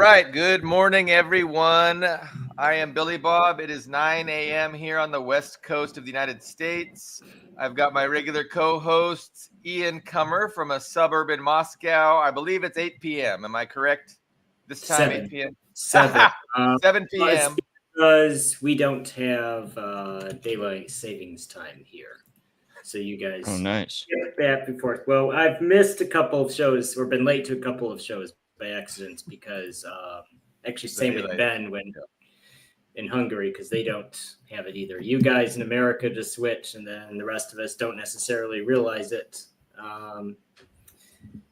right. Good morning, everyone. I am Billy Bob. It is 9 a.m. here on the west coast of the United States. I've got my regular co-hosts, Ian Kummer from a suburb in Moscow. I believe it's 8 p.m. Am I correct? This time, 8 p.m. 7 7 p.m. Because we don't have daylight savings time here, so you guys nice. get back and forth. Well, I've missed a couple of shows or been late to a couple of shows by accident because actually same with Ben when in Hungary because they don't have it either. You guys in America just switch, and then the rest of us don't necessarily realize it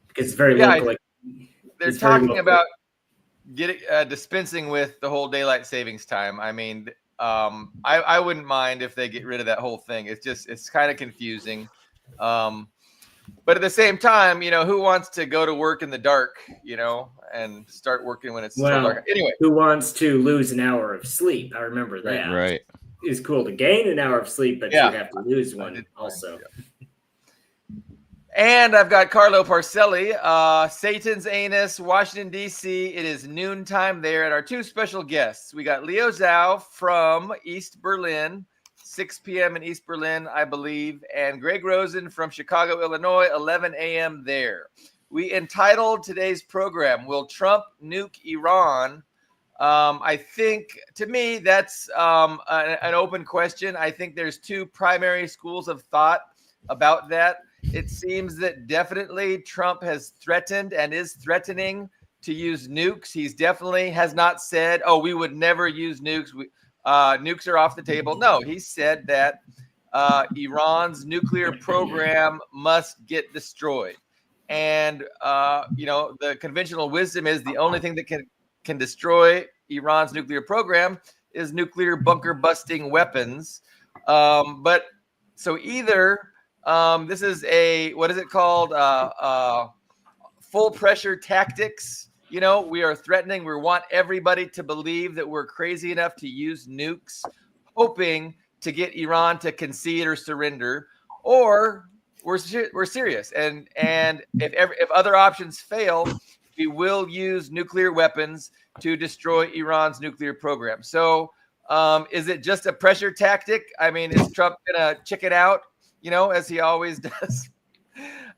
because it's very local. They're talking about getting dispensing with the whole daylight savings time. I mean, I wouldn't mind if they get rid of that whole thing. It's kind of confusing. But at the same time, who wants to go to work in the dark, and start working when it's still dark? Anyway, who wants to lose an hour of sleep? I remember that. Right. It's cool to gain an hour of sleep, but you have to lose one also. And I've got Carlo Parcelli, Satan's Anus, Washington, D.C. It is noontime there, and our two special guests. We got Leo Zhao from East Berlin, 6 p.m. in East Berlin, I believe, and Greg Rosen from Chicago, Illinois, 11 a.m. there. We entitled today's program, Will Trump Nuke Iran? I think, to me, that's an open question. I think there's two primary schools of thought about that. It seems that definitely Trump has threatened and is threatening to use nukes. He's definitely has not said, oh, we would never use nukes. Nukes are off the table. No, he said that Iran's nuclear program must get destroyed. And, the conventional wisdom is the only thing that can destroy Iran's nuclear program is nuclear bunker busting weapons. But so either this is what is it called? Full pressure tactics. We are threatening. We want everybody to believe that we're crazy enough to use nukes, hoping to get Iran to concede or surrender, or we're serious. And if other options fail, we will use nuclear weapons to destroy Iran's nuclear program. So is it just a pressure tactic? I mean, is Trump going to chicken out? As he always does.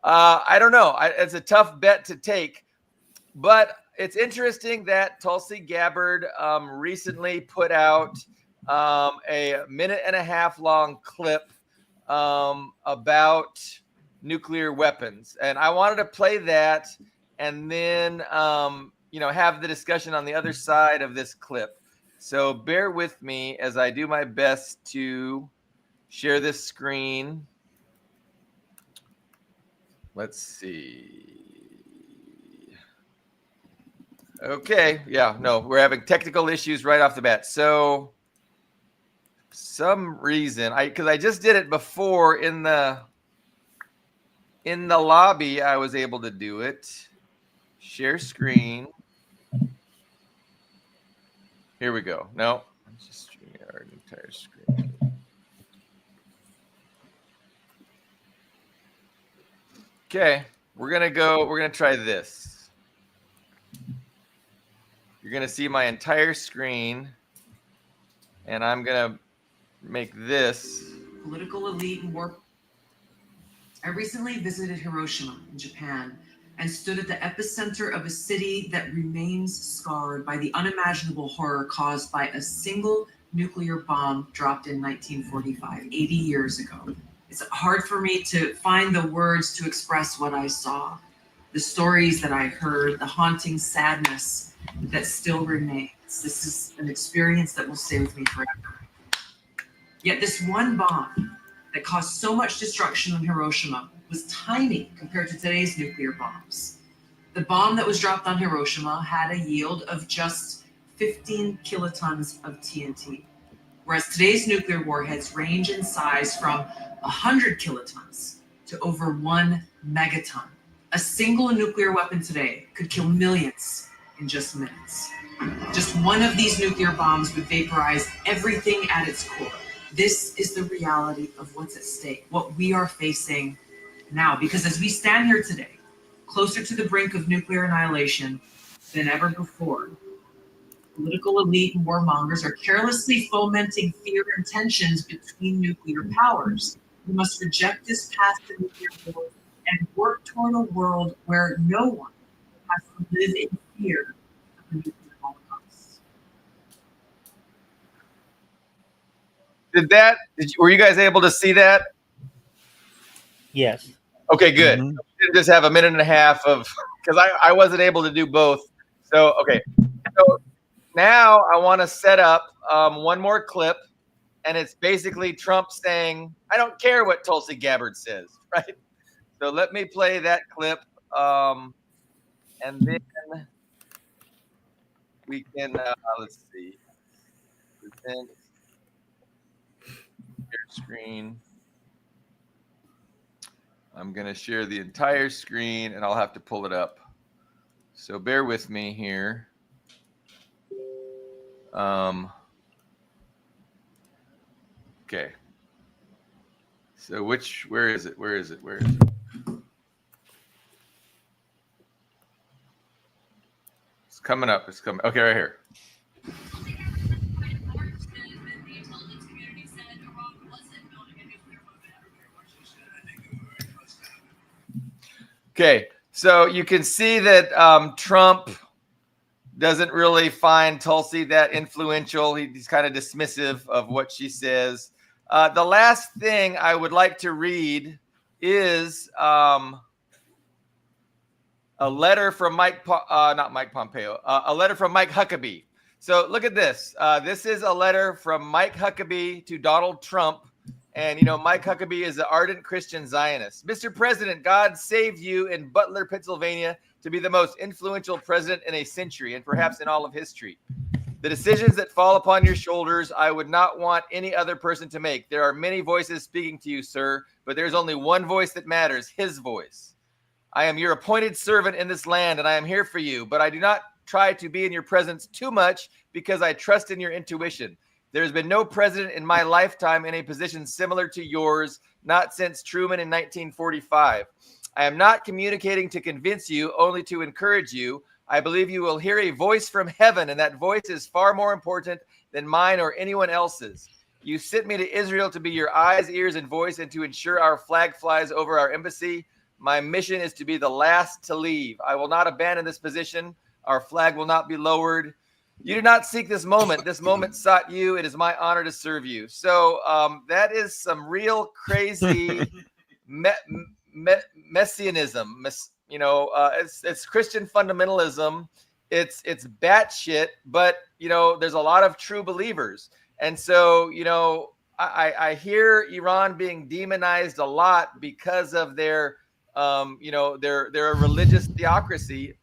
I don't know. It's a tough bet to take, but it's interesting that Tulsi Gabbard recently put out a 1.5-minute long clip about nuclear weapons. And I wanted to play that and then, have the discussion on the other side of this clip. So bear with me as I do my best to share this screen. Let's see. Okay. Yeah, no, we're having technical issues right off the bat. So some reason because I just did it before in the lobby, I was able to do it. Share screen. Here we go. No, I'm just streaming our entire screen. Okay, we're going to try this. You're going to see my entire screen, and I'm going to make this. Political elite and war. I recently visited Hiroshima in Japan and stood at the epicenter of a city that remains scarred by the unimaginable horror caused by a single nuclear bomb dropped in 1945, 80 years ago. It's hard for me to find the words to express what I saw, the stories that I heard, the haunting sadness that still remains. This is an experience that will stay with me forever. Yet this one bomb that caused so much destruction in Hiroshima was tiny compared to today's nuclear bombs. The bomb that was dropped on Hiroshima had a yield of just 15 kilotons of TNT, whereas today's nuclear warheads range in size from 100 kilotons to over 1 megaton. A single nuclear weapon today could kill millions in just minutes. Just one of these nuclear bombs would vaporize everything at its core. This is the reality of what's at stake, what we are facing now. Because as we stand here today, closer to the brink of nuclear annihilation than ever before, political elite and warmongers are carelessly fomenting fear and tensions between nuclear powers. We must reject this path to nuclear war and work toward a world where no one has to live in fear of the nuclear holocaust. Were you guys able to see that? Yes. Okay, good. We didn't just have a minute and a half of, because I wasn't able to do both. So, okay. So now I want to set up one more clip, and it's basically Trump saying, I don't care what Tulsi Gabbard says, right? So let me play that clip, and then we can, let's see. Present share screen. I'm going to share the entire screen, and I'll have to pull it up. So bear with me here. Okay. So where is it? It's coming up. It's coming. Okay, right here. Okay, so you can see that Trump doesn't really find Tulsi that influential. He's kind of dismissive of what she says. The last thing I would like to read is a letter from not Mike Pompeo, a letter from Mike Huckabee. So look at this. This is a letter from Mike Huckabee to Donald Trump. And, Mike Huckabee is an ardent Christian Zionist. Mr. President, God saved you in Butler, Pennsylvania, to be the most influential president in a century and perhaps in all of history. The decisions that fall upon your shoulders, I would not want any other person to make. There are many voices speaking to you, sir, but there's only one voice that matters, his voice. I am your appointed servant in this land, and I am here for you, but I do not try to be in your presence too much because I trust in your intuition. There's been no president in my lifetime in a position similar to yours, not since Truman in 1945. I am not communicating to convince you, only to encourage you. I believe you will hear a voice from heaven, and that voice is far more important than mine or anyone else's. You sent me to Israel to be your eyes, ears, and voice, and to ensure our flag flies over our embassy. My mission is to be the last to leave. I will not abandon this position. Our flag will not be lowered. You did not seek this moment. This moment sought you. It is my honor to serve you. So that is some real crazy messianism. It's Christian fundamentalism. It's batshit, but there's a lot of true believers. And so I hear Iran being demonized a lot because of their they're a religious theocracy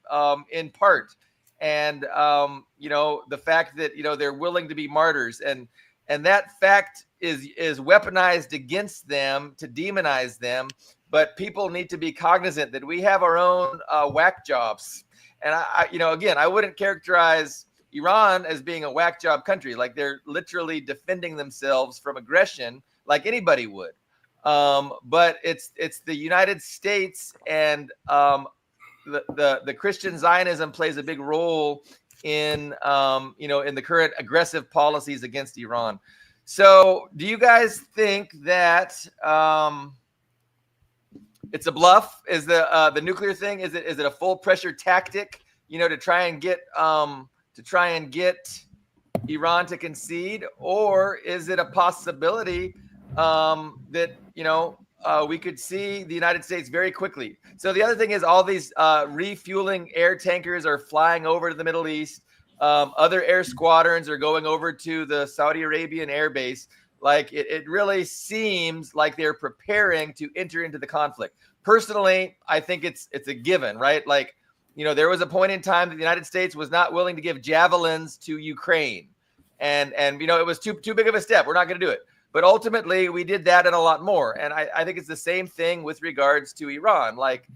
in part. And, the fact that, they're willing to be martyrs and that fact is weaponized against them to demonize them. But people need to be cognizant that we have our own whack jobs. And I wouldn't characterize Iran as being a whack job country. Like they're literally defending themselves from aggression like anybody would. But it's the United States and, the Christian Zionism plays a big role in in the current aggressive policies against Iran. So do you guys think that it's a bluff? Is the nuclear thing, is it a full pressure tactic, to try and get Iran to concede, or is it a possibility that we could see the United States very quickly? So the other thing is all these refueling air tankers are flying over to the Middle East. Other air squadrons are going over to the Saudi Arabian air base. Like it really seems like they're preparing to enter into the conflict. Personally, I think it's a given, right? Like, there was a point in time that the United States was not willing to give javelins to Ukraine. And it was too big of a step. We're not going to do it. But ultimately, we did that and a lot more. And I think it's the same thing with regards to Iran. Like,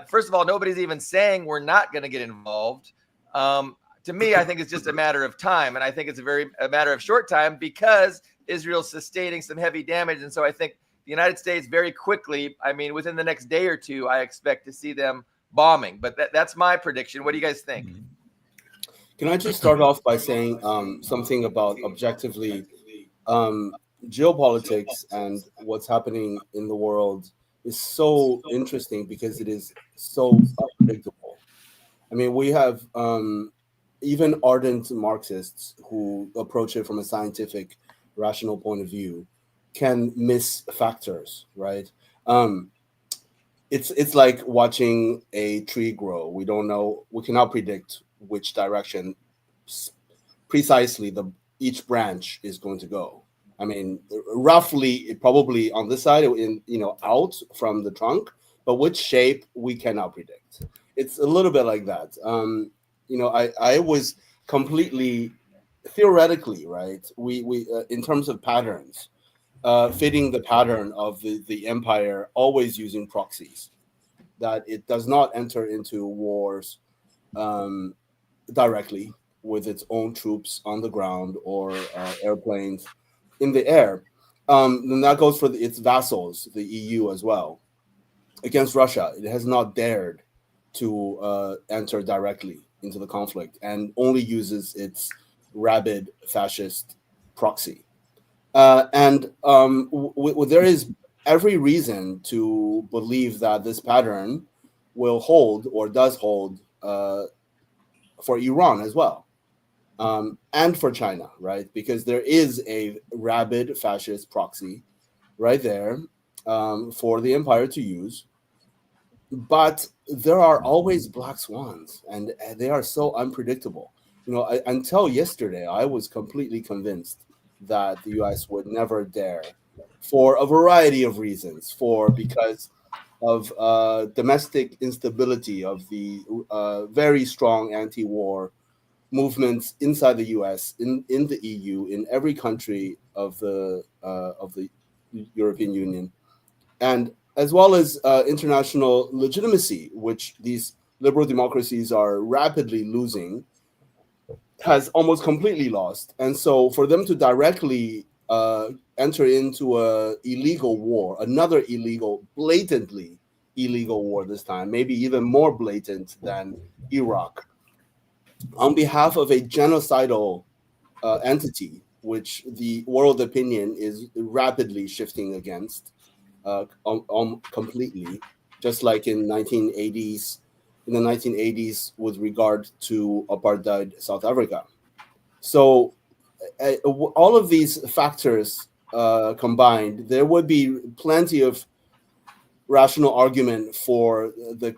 first of all, nobody's even saying we're not going to get involved. To me, I think it's just a matter of time. And I think it's a matter of short time because Israel's sustaining some heavy damage. And so I think the United States very quickly, within the next day or two, I expect to see them bombing. But that's my prediction. What do you guys think? Can I just start off by saying something about objectively geopolitics and what's happening in the world is so interesting because it is so unpredictable. I mean, we have even ardent Marxists who approach it from a scientific, rational point of view can miss factors, right? Um, it's like watching a tree grow. We don't know. We cannot predict which direction precisely the each branch is going to go. I mean, roughly, probably on this side, in out from the trunk, but which shape we cannot predict. It's a little bit like that. I was completely theoretically right. We in terms of patterns, fitting the pattern of the empire, always using proxies, that it does not enter into wars um, directly with its own troops on the ground or airplanes in the air. And that goes for its vassals, the EU as well. Against Russia, it has not dared to enter directly into the conflict and only uses its rabid fascist proxy. There is every reason to believe that this pattern will hold or does hold for Iran as well, and for China, right? Because there is a rabid fascist proxy right there for the empire to use. But there are always black swans, and they are so unpredictable. Until yesterday, I was completely convinced that the U.S. would never dare, for a variety of reasons, because of domestic instability, of the very strong anti-war movements inside the U.S., in the EU, in every country of the European Union, and as well as international legitimacy, which these liberal democracies are rapidly losing, has almost completely lost. And so, for them to directly enter into a illegal war, another illegal, blatantly illegal war this time, maybe even more blatant than Iraq, on behalf of a genocidal entity, which the world opinion is rapidly shifting against, completely, just like in the 1980s with regard to apartheid South Africa. So all of these factors combined, there would be plenty of rational argument for the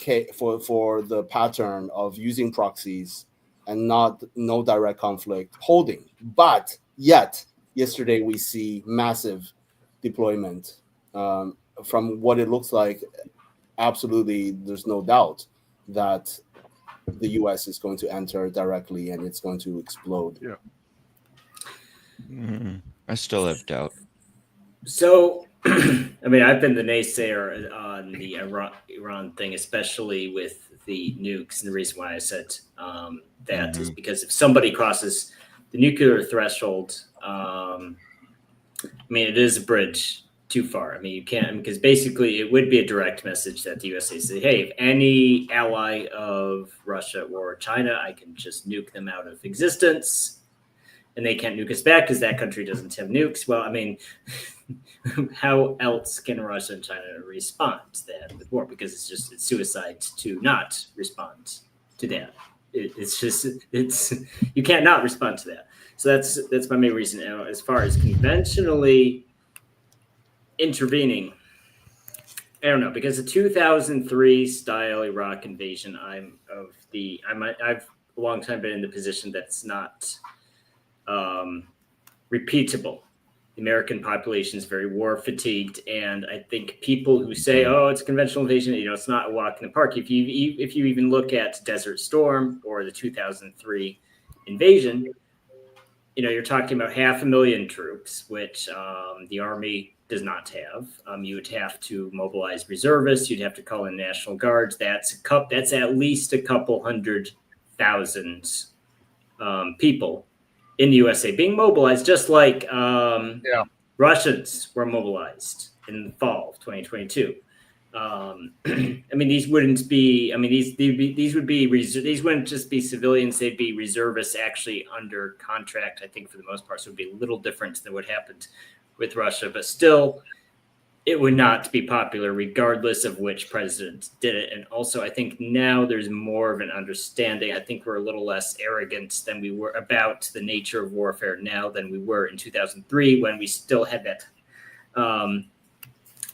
pattern of using proxies and no direct conflict holding. But yet, yesterday we see massive deployment. From what it looks like, absolutely, there's no doubt that the U.S. is going to enter directly and it's going to explode. Yeah. I still have doubt. So, I mean, I've been the naysayer on the Iran thing, especially with the nukes. And the reason why I said that is because if somebody crosses the nuclear threshold, I mean, it is a bridge too far. I mean, you can't, because basically it would be a direct message that the USA say, hey, if any ally of Russia or China, I can just nuke them out of existence. And they can't nuke us back because that country doesn't have nukes. Well, I mean, how else can Russia and China respond to that with war? Because it's suicide to not respond to that. It's you can't not respond to that. So that's my main reason. As far as conventionally intervening, I don't know, because the 2003 style Iraq invasion, I've a long time been in the position that's not repeatable. The American population is very war fatigued, and I think people who say, "Oh, it's a conventional invasion," it's not a walk in the park. If you even look at Desert Storm or the 2003 invasion, you're talking about 500,000 troops, which the Army does not have. You would have to mobilize reservists. You'd have to call in National Guards. That's at least a couple 100,000 people in the USA being mobilized, just like Russians were mobilized in the fall of 2022. I mean, these wouldn't be. I mean, these would be. These wouldn't just be civilians. They'd be reservists actually under contract. I think for the most part, so it'd be a little different than what happened with Russia, but still, it would not be popular regardless of which president did it. And also, I think now there's more of an understanding. I think we're a little less arrogant than we were about the nature of warfare now than we were in 2003 when we still had that.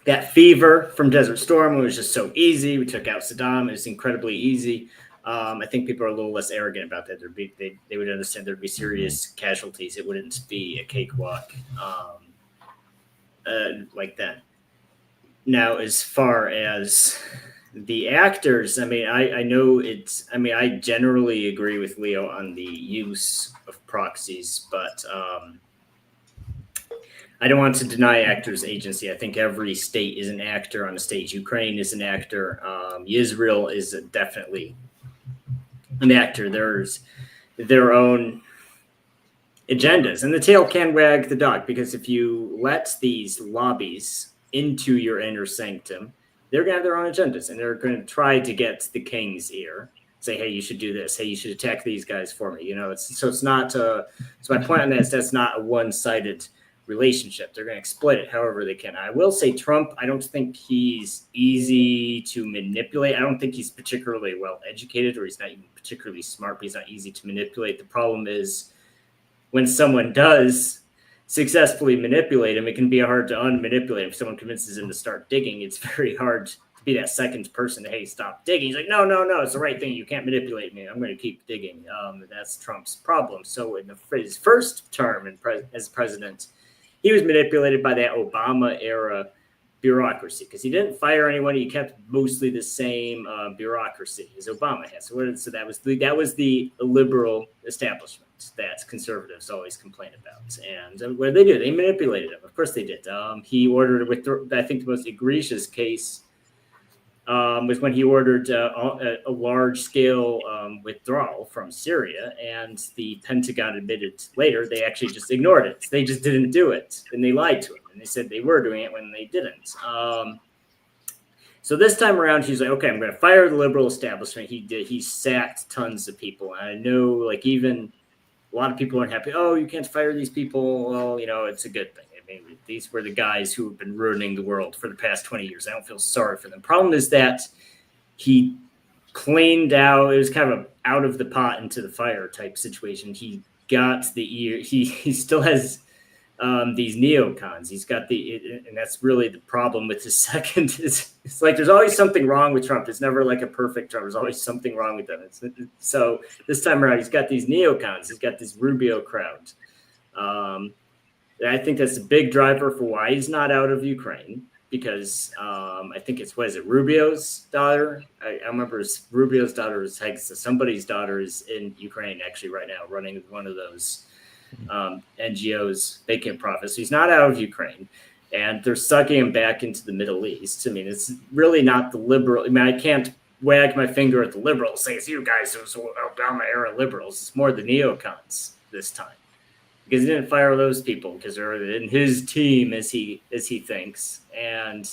That fever from Desert Storm, it was just so easy. We took out Saddam. It was incredibly easy. I think people are a little less arrogant about that. They would understand there'd be serious casualties. It wouldn't be a cakewalk like that. Now, as far as the actors, I mean, I know it's. I mean, I generally agree with Leo on the use of proxies, but I don't want to deny actors agency. I think every state is an actor on a stage. Ukraine is an actor. Israel is definitely an actor. There's their own agendas, and the tail can wag the dog, because if you let these lobbies into your inner sanctum, they're going to have their own agendas, and they're going to try to get the king's ear. Say, hey, you should do this. Hey, you should attack these guys for me. You know, it's not. So my point on that is that's not a one-sided relationship. They're going to exploit it however they can. I will say Trump, I don't think he's easy to manipulate. I don't think he's particularly well educated, or he's not even particularly smart, but he's not easy to manipulate. The problem is when someone does successfully manipulate him, it can be hard to unmanipulate. If someone convinces him to start digging, it's very hard to be that second person to, hey, stop digging. He's like, no, it's the right thing. You can't manipulate me. I'm going to keep digging. That's Trump's problem. So in his first term as president, he was manipulated by that Obama era bureaucracy, because he didn't fire anyone. He kept mostly the same bureaucracy as Obama had. So that was the liberal establishment that conservatives always complain about. And what did they do? They manipulated him. Of course they did. He ordered, I think the most egregious case was when he ordered a large-scale withdrawal from Syria, and the Pentagon admitted later they actually just ignored it. They just didn't do it, and they lied to him, and they said they were doing it when they didn't. So this time around, he's like, okay, I'm going to fire the liberal establishment. He sacked tons of people. And I know, like, even a lot of people aren't happy. Oh, you can't fire these people. Well, you know, it's a good thing. I mean, these were the guys who have been ruining the world for the past 20 years. I don't feel sorry for them. Problem is that he cleaned out. It was kind of a out of the pot into the fire type situation. He got the ear. He still has these neocons. He's got and that's really the problem with his second. It's like there's always something wrong with Trump. It's never like a perfect Trump. There's always something wrong with them. So this time around, he's got these neocons. He's got this Rubio crowd. I think that's a big driver for why he's not out of Ukraine, because I think it's, what is it, Rubio's daughter? I remember Rubio's daughter is somebody's daughter is in Ukraine actually right now, running one of those NGOs making profits. So he's not out of Ukraine, and they're sucking him back into the Middle East. I mean, it's really not the liberal. I mean, I can't wag my finger at the liberals, say it's you guys who's Obama era liberals. It's more the neocons this time, because he didn't fire those people because they're in his team, as he thinks, and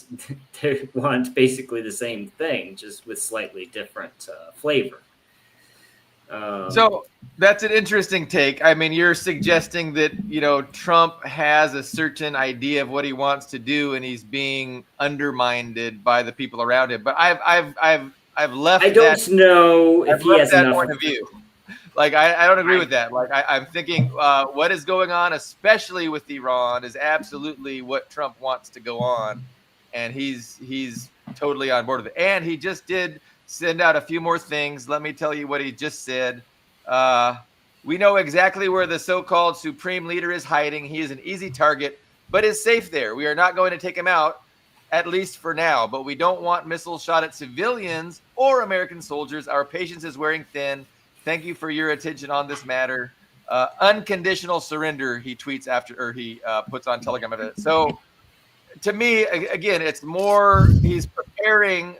they want basically the same thing, just with slightly different flavor. So that's an interesting take. I mean, you're suggesting that, you know, Trump has a certain idea of what he wants to do, and he's being undermined by the people around him. But I've left. I don't know if he has enough point of view. Like, I don't agree with that. Like, I'm thinking what is going on, especially with Iran, is absolutely what Trump wants to go on, and he's totally on board with it. And he just did send out a few more things. Let me tell you what he just said. We know exactly where the so-called supreme leader is hiding. He is an easy target, but is safe there. We are not going to take him out, at least for now. But we don't want missiles shot at civilians or American soldiers. Our patience is wearing thin. Thank you for your attention on this matter. Unconditional surrender, he tweets after, or he puts on Telegram of it. So to me, again, it's more he's preparing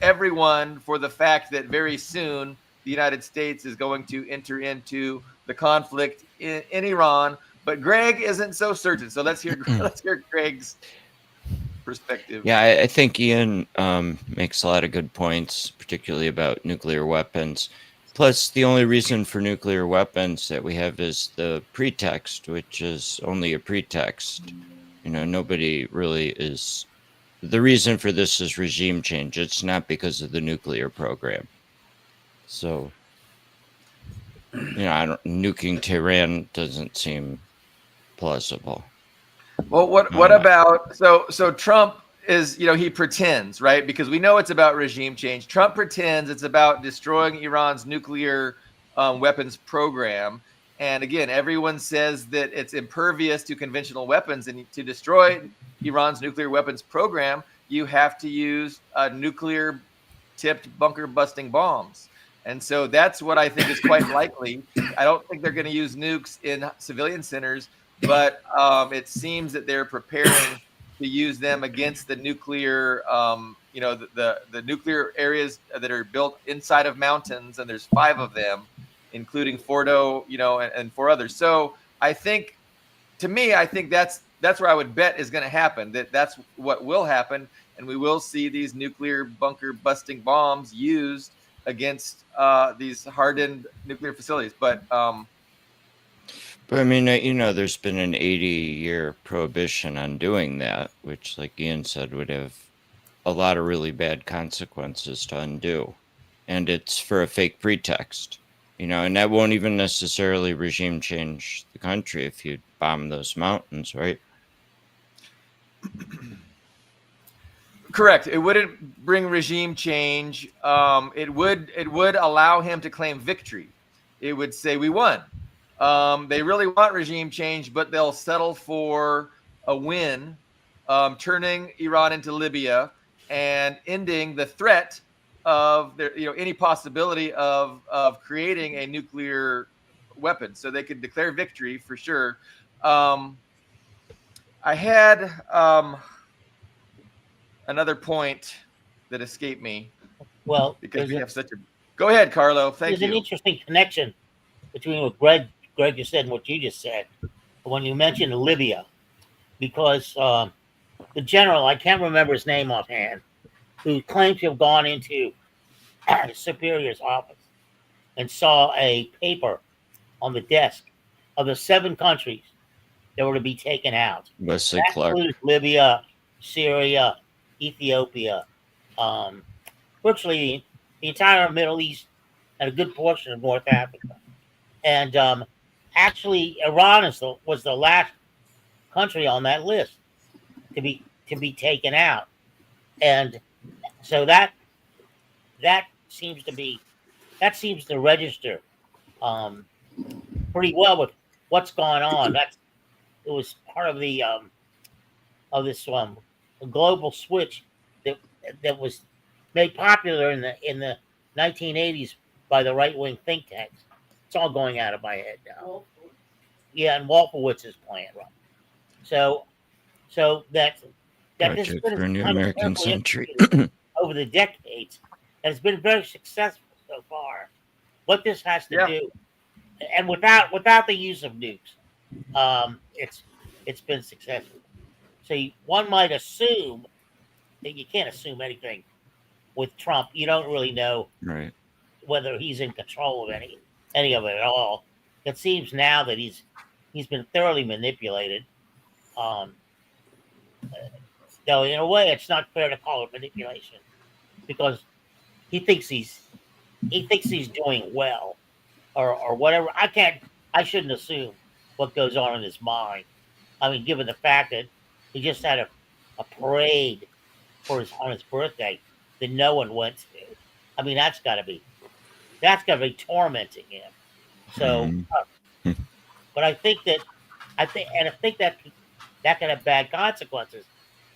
everyone for the fact that very soon the United States is going to enter into the conflict in Iran. But Greg isn't so certain. So let's hear Greg's perspective. Yeah, I think Ian makes a lot of good points, particularly about nuclear weapons. Plus, the only reason for nuclear weapons that we have is the pretext, which is only a pretext. Nobody really is. The reason for this is regime change. It's not because of the nuclear program. So, nuking Tehran doesn't seem plausible. Well, what about so Trump is, he pretends, right? Because we know it's about regime change. Trump pretends it's about destroying Iran's nuclear weapons program. And again, everyone says that it's impervious to conventional weapons, and to destroy Iran's nuclear weapons program, you have to use nuclear tipped bunker busting bombs. And so that's what I think is quite likely. I don't think they're going to use nukes in civilian centers, but it seems that they're preparing to use them against the nuclear, the nuclear areas that are built inside of mountains, and there's 5 of them, including Fordo, and 4 others. So I think, to me, I think that's where I would bet is going to happen. That's what will happen, and we will see these nuclear bunker busting bombs used against these hardened nuclear facilities. But I mean, there's been an 80-year prohibition on doing that, which, like Ian said, would have a lot of really bad consequences to undo. And it's for a fake pretext, and that won't even necessarily regime change the country if you bomb those mountains, right? Correct. It wouldn't bring regime change. It would allow him to claim victory. It would say, we won. They really want regime change, but they'll settle for a win, turning Iran into Libya and ending the threat of any possibility of creating a nuclear weapon. So they could declare victory for sure. I had another point that escaped me. Well, because we have such a. Go ahead, Carlo. Thank you. There's an interesting connection between what Greg just said and what you just said when you mentioned Libya, because the general, I can't remember his name offhand, who claims to have gone into his superior's office and saw a paper on the desk of the 7 countries that were to be taken out. Wesley That Clark. includes Libya, Syria, Ethiopia, virtually the entire Middle East and a good portion of North Africa. And actually, Iran was the last country on that list to be taken out. And so that seems to register pretty well with what's going on. It was part of the of this global switch that was made popular in the 1980s by the right-wing think tanks. It's all going out of my head now. Yeah, and Wolfowitz's plan, right? So that this has been for a new kind of American carefully century. implemented over the decades, and it's been very successful so far. What this has to do, and without the use of nukes, it's been successful. So one might assume that you can't assume anything with Trump. You don't really know Right. whether he's in control of any of it at all. It seems now that he's been thoroughly manipulated. Though in a way, it's not fair to call it manipulation because he thinks he's doing well or whatever. I shouldn't assume what goes on in his mind. I mean, given the fact that he just had a parade on his birthday that no one went to. I mean, that's got to be tormenting him. So, but I think that can have bad consequences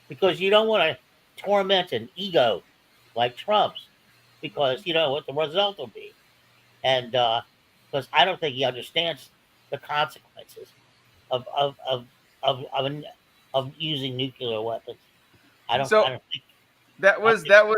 because you don't want to torment an ego like Trump's because you know what the result will be, and because I don't think he understands the consequences of using nuclear weapons. I don't think that was the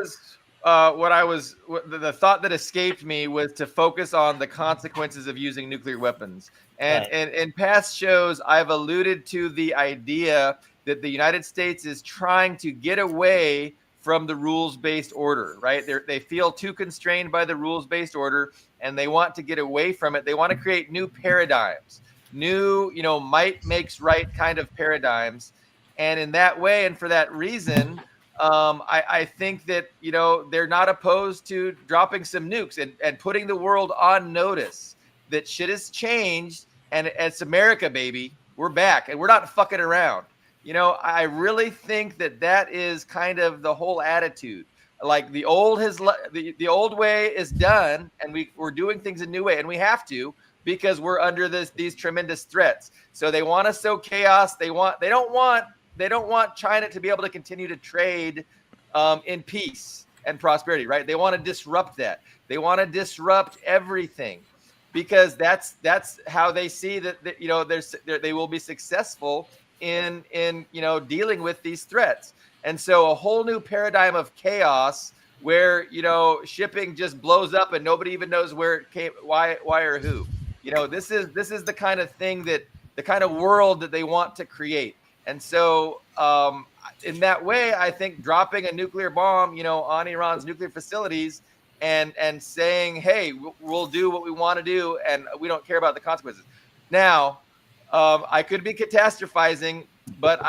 thought that escaped me was to focus on the consequences of using nuclear weapons. And Right. in past shows, I've alluded to the idea that the United States is trying to get away from the rules-based order, right? They feel too constrained by the rules-based order, and they want to get away from it. They want to create new paradigms, new, might makes right kind of paradigms. And in that way, and for that reason, I think that, they're not opposed to dropping some nukes and putting the world on notice that shit has changed, and it's America, baby. We're back, and we're not fucking around. I really think that is kind of the whole attitude. Like the old the old way is done, and we're doing things a new way, and we have to, because we're under these tremendous threats. So they want to sow chaos. They don't want China to be able to continue to trade in peace and prosperity, right? They want to disrupt that. They want to disrupt everything, because that's how they see that they will be successful in dealing with these threats. And so a whole new paradigm of chaos where shipping just blows up and nobody even knows where it came, why or who. This is the kind of thing, that the kind of world that they want to create. And so in that way, I think dropping a nuclear bomb on Iran's nuclear facilities and saying, hey, we'll do what we want to do and we don't care about the consequences. Now, I could be catastrophizing, but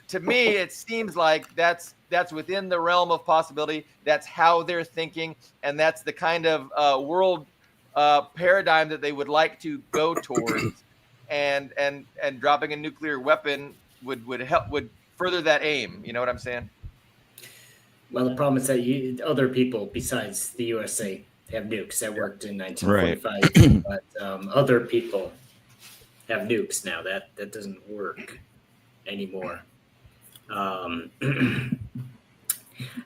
to me, it seems like that's within the realm of possibility. That's how they're thinking, and that's the kind of world paradigm that they would like to go towards. And dropping a nuclear weapon would further that aim. You know what I'm saying? Well, the problem is that other people besides the USA have nukes. That worked in 1945, but other people have nukes now. That doesn't work anymore. I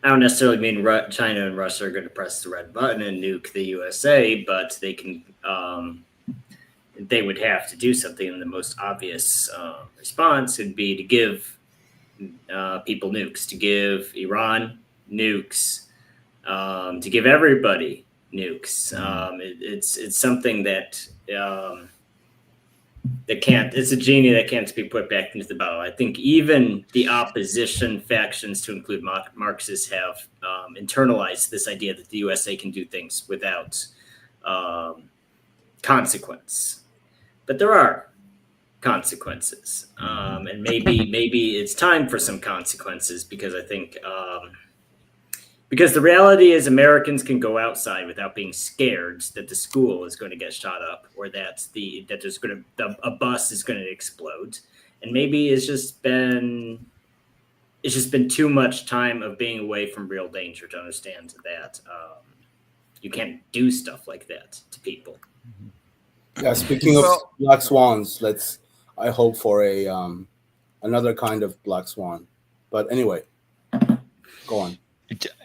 don't necessarily mean China and Russia are going to press the red button and nuke the USA, but they can. They would have to do something, and the most obvious response would be to give people nukes, to give Iran nukes, to give everybody nukes. It's something that it's a genie that can't be put back into the bottle. I think even the opposition factions, to include Marxists, have internalized this idea that the USA can do things without consequence. But there are consequences, and maybe it's time for some consequences, because I think because the reality is Americans can go outside without being scared that the school is going to get shot up, or that a bus is going to explode, and maybe it's just been too much time of being away from real danger to understand that you can't do stuff like that to people. Yeah, speaking of black swans, I hope for a another kind of black swan. But anyway, go on.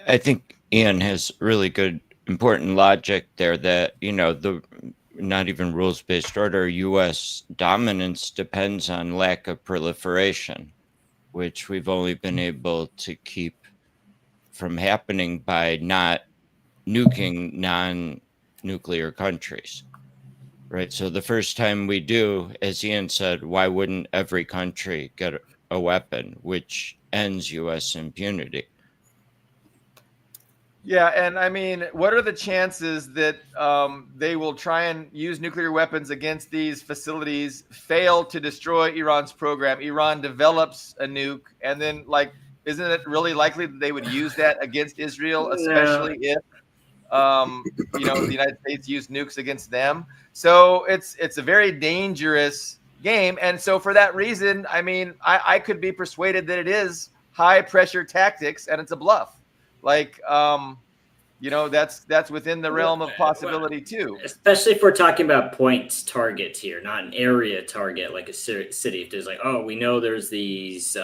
I think Ian has really good, important logic there, that, the not even rules-based order, U.S. dominance depends on lack of proliferation, which we've only been able to keep from happening by not nuking non-nuclear countries. Right. So the first time we do, as Ian said, why wouldn't every country get a weapon, which ends U.S. impunity? Yeah, and I mean, what are the chances that they will try and use nuclear weapons against these facilities, fail to destroy Iran's program, Iran develops a nuke, and then, isn't it really likely that they would use that against Israel, especially if the United States used nukes against them? So it's a very dangerous game. And so for that reason, I mean, I could be persuaded that it is high pressure tactics and it's a bluff. That's within the realm of possibility too. Especially if we're talking about point target here, not an area target like a city. If there's we know there's these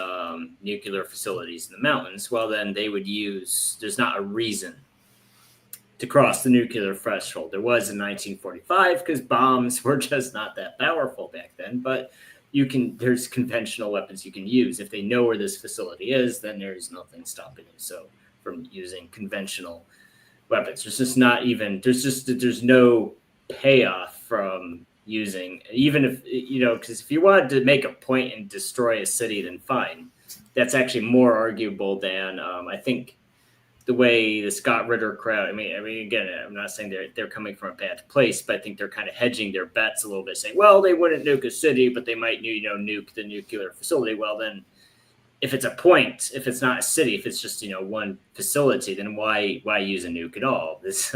nuclear facilities in the mountains, well, then they would there's not a reason to cross the nuclear threshold. There was in 1945, because bombs were just not that powerful back then, but there's conventional weapons you can use. If they know where this facility is, then there's nothing stopping you from using conventional weapons. There's no payoff from using, even if, because if you wanted to make a point and destroy a city, then fine. that's actually more arguable than I think the way the Scott Ritter crowd. I mean, again, I'm not saying they're coming from a bad place, but I think they're kind of hedging their bets a little bit, saying, well, they wouldn't nuke a city, but they might, nuke the nuclear facility. Well, then, if it's a point, if it's not a city, if it's just one facility, then why use a nuke at all? There's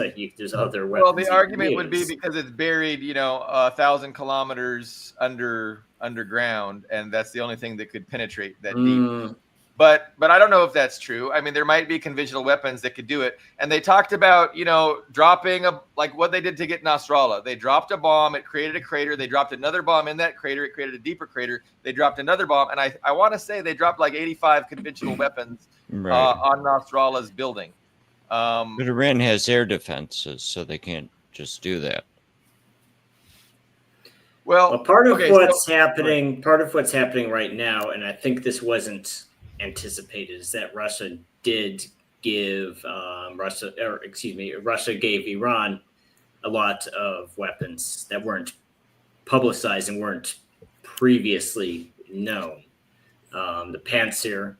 other weapons. Well, the argument would be because it's buried 1,000 kilometers underground, and that's the only thing that could penetrate that deep. But I don't know if that's true. I mean, there might be conventional weapons that could do it. And they talked about, dropping like what they did to get Nasrallah. They dropped a bomb. It created a crater. They dropped another bomb in that crater. It created a deeper crater. They dropped another bomb. And I want to say they dropped like 85 conventional weapons on Nasrallah's building. But Iran has air defenses, so they can't just do that. Well, part of what's happening right now, and I think this wasn't anticipated, is that Russia did give Russia gave Iran a lot of weapons that weren't publicized and weren't previously known. The Pantsir,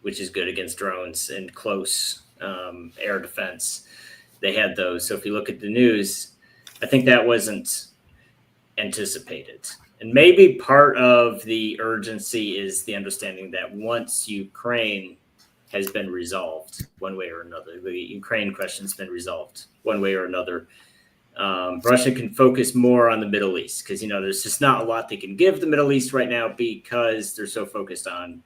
which is good against drones and close air defense, they had those. So if you look at the news, I think that wasn't anticipated. And maybe part of the urgency is the understanding that once Ukraine has been resolved one way or another, the Ukraine question's been resolved one way or another, Russia can focus more on the Middle East because, there's just not a lot they can give the Middle East right now because they're so focused on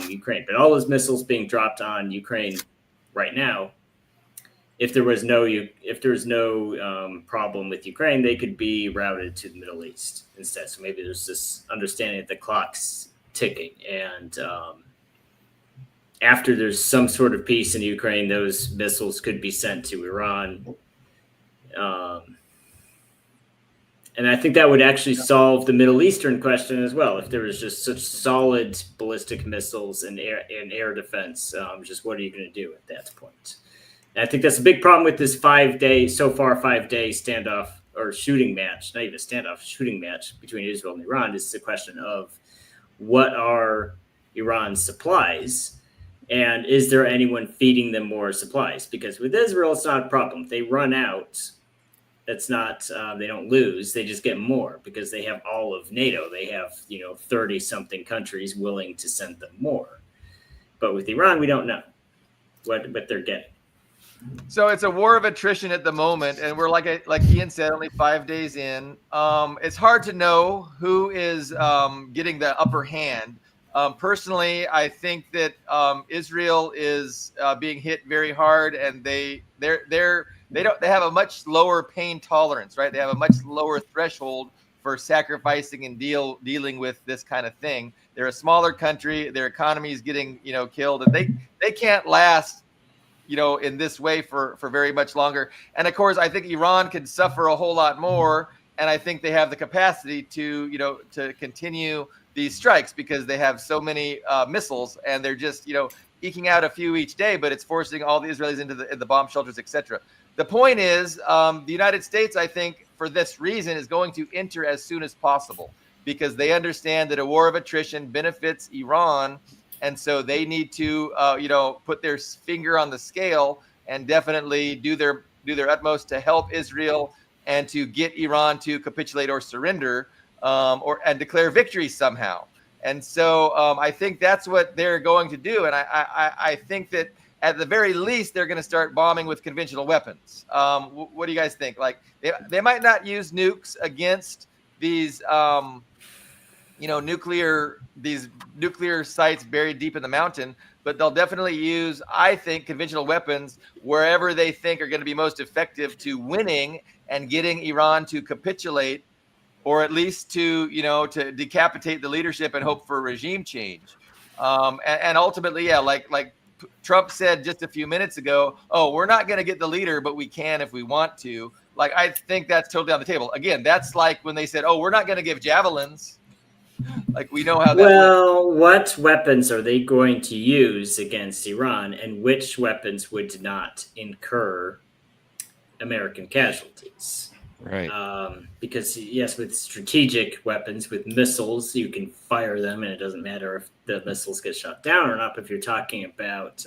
Ukraine. But all those missiles being dropped on Ukraine right now, if there was no problem with Ukraine, they could be routed to the Middle East instead. So maybe there's this understanding that the clock's ticking, and after there's some sort of peace in Ukraine, those missiles could be sent to Iran. And I think that would actually solve the Middle Eastern question as well. If there was just such solid ballistic missiles and air defense, just what are you going to do at that point? And I think that's a big problem with this 5-day standoff or shooting match, not even a standoff, shooting match between Israel and Iran. Is the question of what are Iran's supplies, and is there anyone feeding them more supplies? Because with Israel, it's not a problem. If they run out, that's not, they don't lose. They just get more because they have all of NATO. They have, 30 something countries willing to send them more. But with Iran, we don't know what they're getting. So it's a war of attrition at the moment, and we're like Ian said, only 5 days in. It's hard to know who is getting the upper hand. Personally, I think that Israel is being hit very hard, and they have a much lower pain tolerance, right? They have a much lower threshold for sacrificing and dealing with this kind of thing. They're a smaller country. Their economy is getting killed, and they can't last in this way for very much longer. And of course, I think Iran could suffer a whole lot more. And I think they have the capacity to continue these strikes because they have so many missiles, and they're just, eking out a few each day, but it's forcing all the Israelis into the bomb shelters, etc. The point is, the United States, I think, for this reason, is going to enter as soon as possible because they understand that a war of attrition benefits Iran. And so they need to, put their finger on the scale and definitely do their utmost to help Israel and to get Iran to capitulate or surrender, and declare victory somehow. And so I think that's what they're going to do. And I think that at the very least they're going to start bombing with conventional weapons. What do you guys think? Like they might not use nukes against these nuclear sites buried deep in the mountain, but they'll definitely use, I think, conventional weapons wherever they think are going to be most effective to winning and getting Iran to capitulate, or at least to decapitate the leadership and hope for regime change. And ultimately, like Trump said just a few minutes ago, we're not going to get the leader, but we can if we want to. Like, I think that's totally on the table. Again, that's like when they said, we're not going to give javelins. Like, we know how that works. What weapons are they going to use against Iran, and which weapons would not incur American casualties? Right. Because yes, with strategic weapons, with missiles, you can fire them, and it doesn't matter if the missiles get shot down or not. But if you're talking about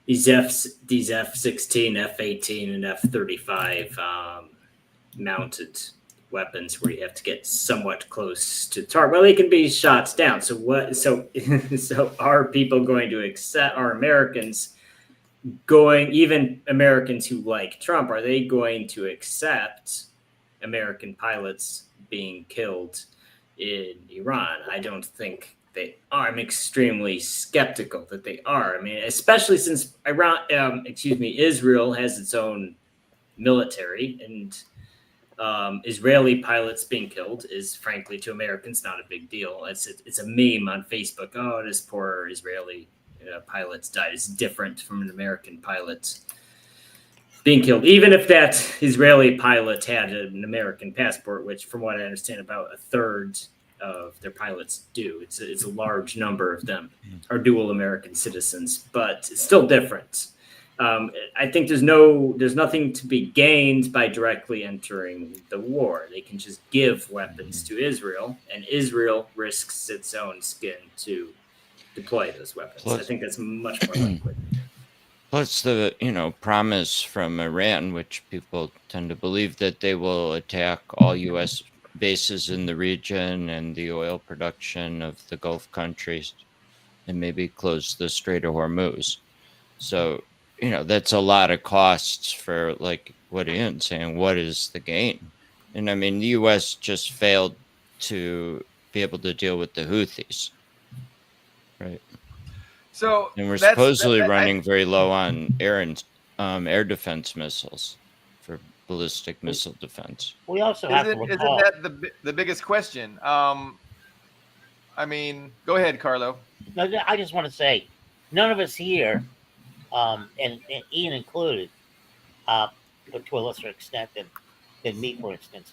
these F-16, F-18, and F-35 mounted weapons, where you have to get somewhat close to the target, well, they can be shot down. So what? So are people going to accept? Are Americans going, even Americans who like Trump, are they going to accept American pilots being killed in Iran? I don't think they are. I'm extremely skeptical that they are. I mean, especially since Israel has its own military, and Israeli pilots being killed is, frankly, to Americans not a big deal. It's a meme on Facebook. Oh, this poor Israeli pilots died. It's different from an American pilot being killed, even if that Israeli pilot had an American passport, which, from what I understand, about a third of their pilots do. It's a large number of them are dual American citizens, but it's still different. I think there's nothing to be gained by directly entering the war. They can just give weapons to Israel, and Israel risks its own skin to deploy those weapons. I think that's much more likely. Plus the, promise from Iran, which people tend to believe, that they will attack all U.S. bases in the region and the oil production of the Gulf countries, and maybe close the Strait of Hormuz. So, that's a lot of costs for, like what Ian's saying, what is the gain? And I mean, the U.S. just failed to be able to deal with the Houthis, right? So And we're supposedly running very low on air defense missiles for ballistic missile defense. We also have to recall. Isn't that the biggest question? I mean, go ahead, Carlo. No, I just want to say, none of us here, and Ian included, but to a lesser extent than me, for instance,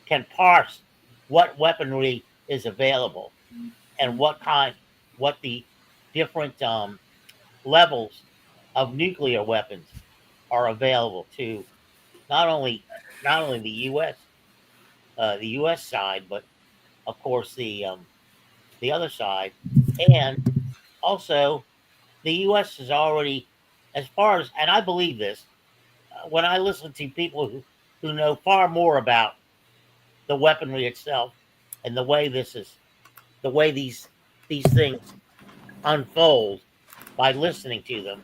can parse what weaponry is available and what the different levels of nuclear weapons are available to not only the U.S. side, but of course the other side, and also the U.S. is already, as far as, and I believe this when I listen to people who know far more about the weaponry itself and the way these things unfold by listening to them,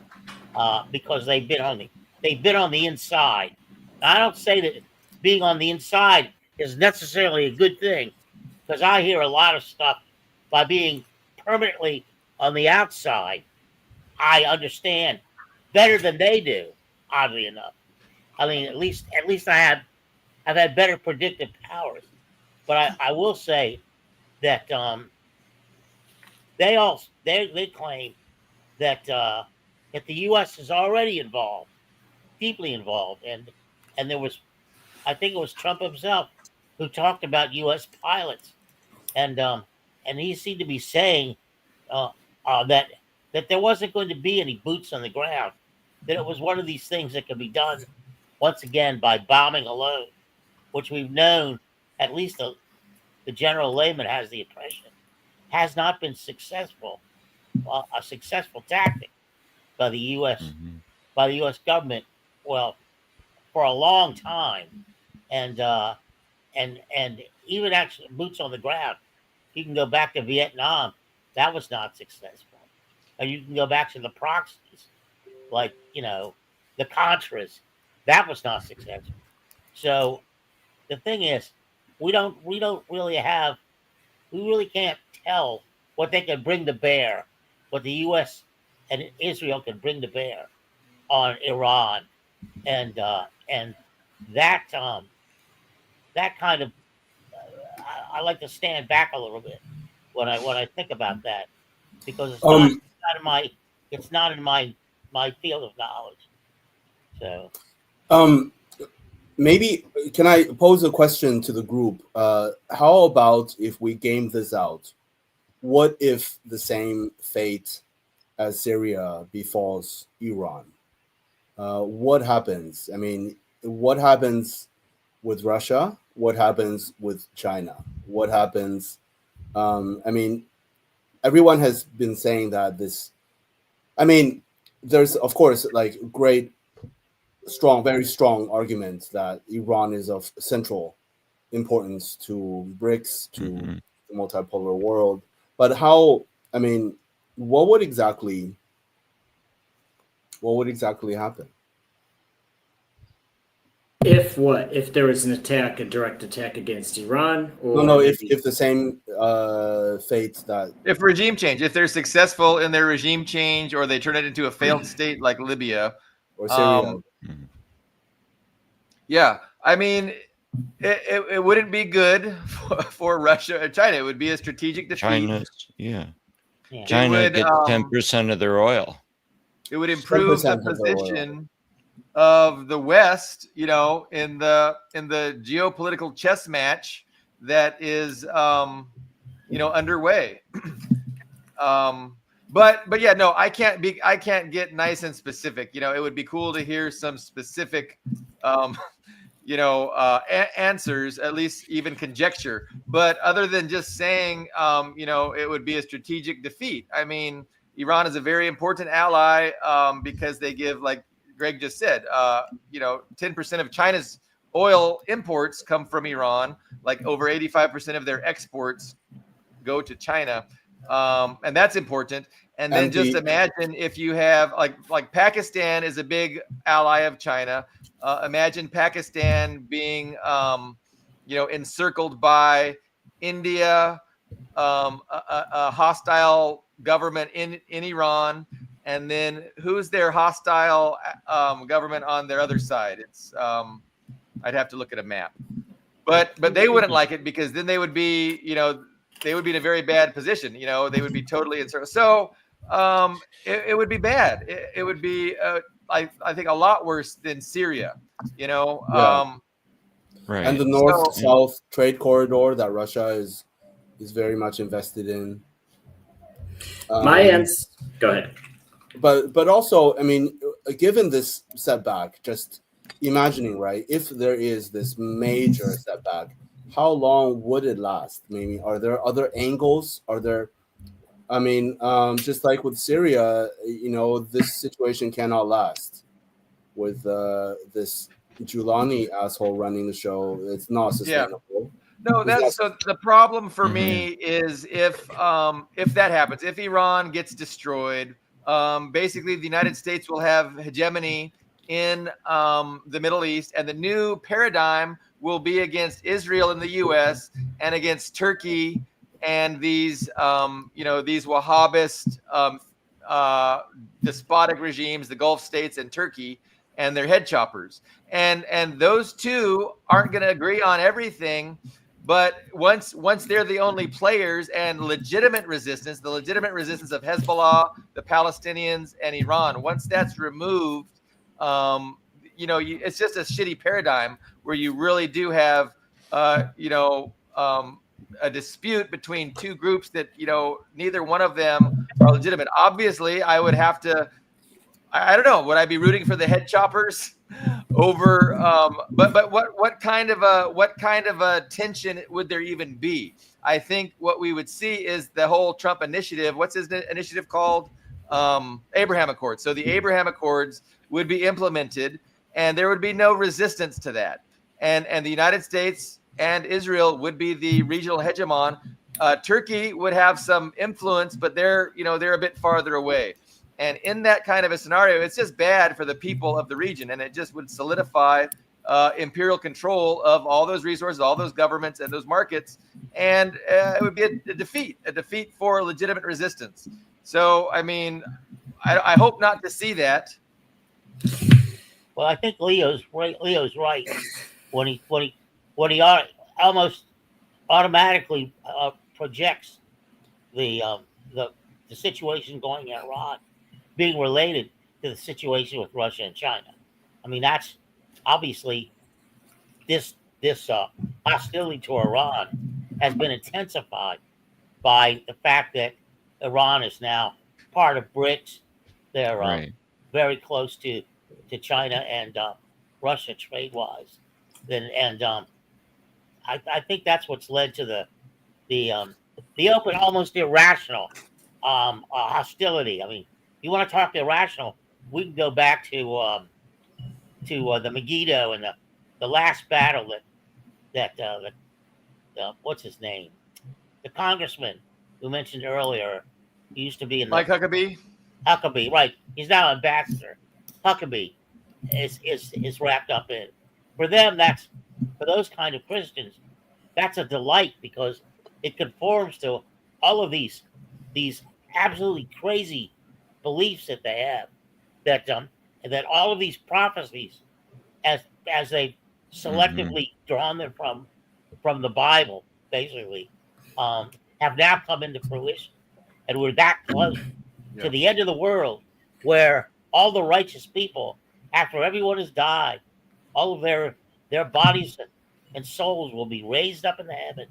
because they've been on the inside. I don't say that being on the inside is necessarily a good thing, because I hear a lot of stuff by being permanently on the outside. I understand better than they do, oddly enough. I mean, at least I've had better predictive powers. But I will say that they claim that that the U.S. is already involved, deeply involved, and there was, I think it was Trump himself who talked about U.S. pilots, and he seemed to be saying that there wasn't going to be any boots on the ground, that it was one of these things that could be done once again by bombing alone, which we've known, at least the general layman has the impression, has not been successful, a successful tactic by the U.S. By the U.S. government, well, for a long time, and even actually boots on the ground. You can go back to Vietnam, that was not successful, and you can go back to the proxies, like the Contras, that was not successful. So the thing is, we really can't tell what they can bring to bear, what the U.S. and Israel can bring to bear on Iran, and that that kind of I like to stand back a little bit when I think about that, because it's not in my field of knowledge. So maybe can I pose a question to the group? How about if we game this out? What if the same fate as Syria befalls Iran? What happens? I mean, what happens with Russia? What happens with China? What happens? I mean, everyone has been saying that this. I mean, there's of course like great, strong, very strong arguments that Iran is of central importance to BRICS, to Mhm. the multipolar world. But how? I mean, what would exactly happen? If what? If there was an attack, a direct attack against Iran, or No. maybe If the same fate that If regime change, if they're successful in their regime change, or they turn it into a failed state like Libya, or Syria. Mhm. yeah, I mean, it wouldn't be good for Russia and China. It would be a strategic defeat. Yeah. Yeah. China would, gets 10% of their oil. It would improve the 10% of their oil. position of the West, in the geopolitical chess match that is, underway. But yeah, no, I can't get nice and specific. It would be cool to hear some specific, answers, at least even conjecture. But other than just saying, it would be a strategic defeat. I mean, Iran is a very important ally, because they give, like Greg just said, 10% of China's oil imports come from Iran. Like over 85% of their exports go to China. And that's important. And then just imagine if you have like Pakistan is a big ally of China. Imagine Pakistan being, encircled by India, a hostile government in Iran, and then who's their hostile government on their other side? It's I'd have to look at a map, but they wouldn't like it, because then they would be, they would be in a very bad position. They would be totally encircled. So it would be bad. It would be, I think, a lot worse than Syria. Right. And the north-south trade corridor that Russia is very much invested in. my answer. Go ahead. But also, I mean, given this setback, just imagining, right? If there is this major setback, how long would it last? Maybe are there other angles? Are there? I mean, just like with Syria, this situation cannot last. With this Giuliani asshole running the show, it's not sustainable. No, so the problem for me is if that happens, if Iran gets destroyed, basically the United States will have hegemony in the Middle East, and the new paradigm will be against Israel and the U.S. and against Turkey and these these Wahhabist despotic regimes, the Gulf states and Turkey, and their head choppers. And those two aren't going to agree on everything. But once they're the only players, and the legitimate resistance of Hezbollah, the Palestinians, and Iran, once that's removed, it's just a shitty paradigm where you really do have, a dispute between two groups that, neither one of them are legitimate. Obviously, I would have to. I don't know. Would I be rooting for the head choppers over? But what kind of a tension would there even be? I think what we would see is the whole Trump initiative. What's his initiative called? Abraham Accords. So the Abraham Accords would be implemented, and there would be no resistance to that. And the United States and Israel would be the regional hegemon. Turkey would have some influence, but they're a bit farther away. And in that kind of a scenario, it's just bad for the people of the region, and it just would solidify imperial control of all those resources, all those governments, and those markets. And it would be a defeat for legitimate resistance. So, I mean, I hope not to see that. Well, I think Leo's right when he almost automatically projects the situation going in Iran being related to the situation with Russia and China. I mean, that's obviously this hostility to Iran has been intensified by the fact that Iran is now part of BRICS. They're very close to China and Russia trade wise. And I think that's what's led to the open, almost irrational hostility. I mean, you want to talk irrational? We can go back to the Megiddo and the last battle that what's his name, the congressman who mentioned earlier, he used to be in Mike Huckabee. Huckabee, right? He's now ambassador. Huckabee is wrapped up in. For them, that's for those kind of Christians, that's a delight because it conforms to all of these absolutely crazy beliefs that they have. And that all of these prophecies, as they selectively drawn them from the Bible, basically, have now come into fruition, and we're that close to the end of the world, where all the righteous people, after everyone has died, all of their bodies and souls will be raised up into heaven,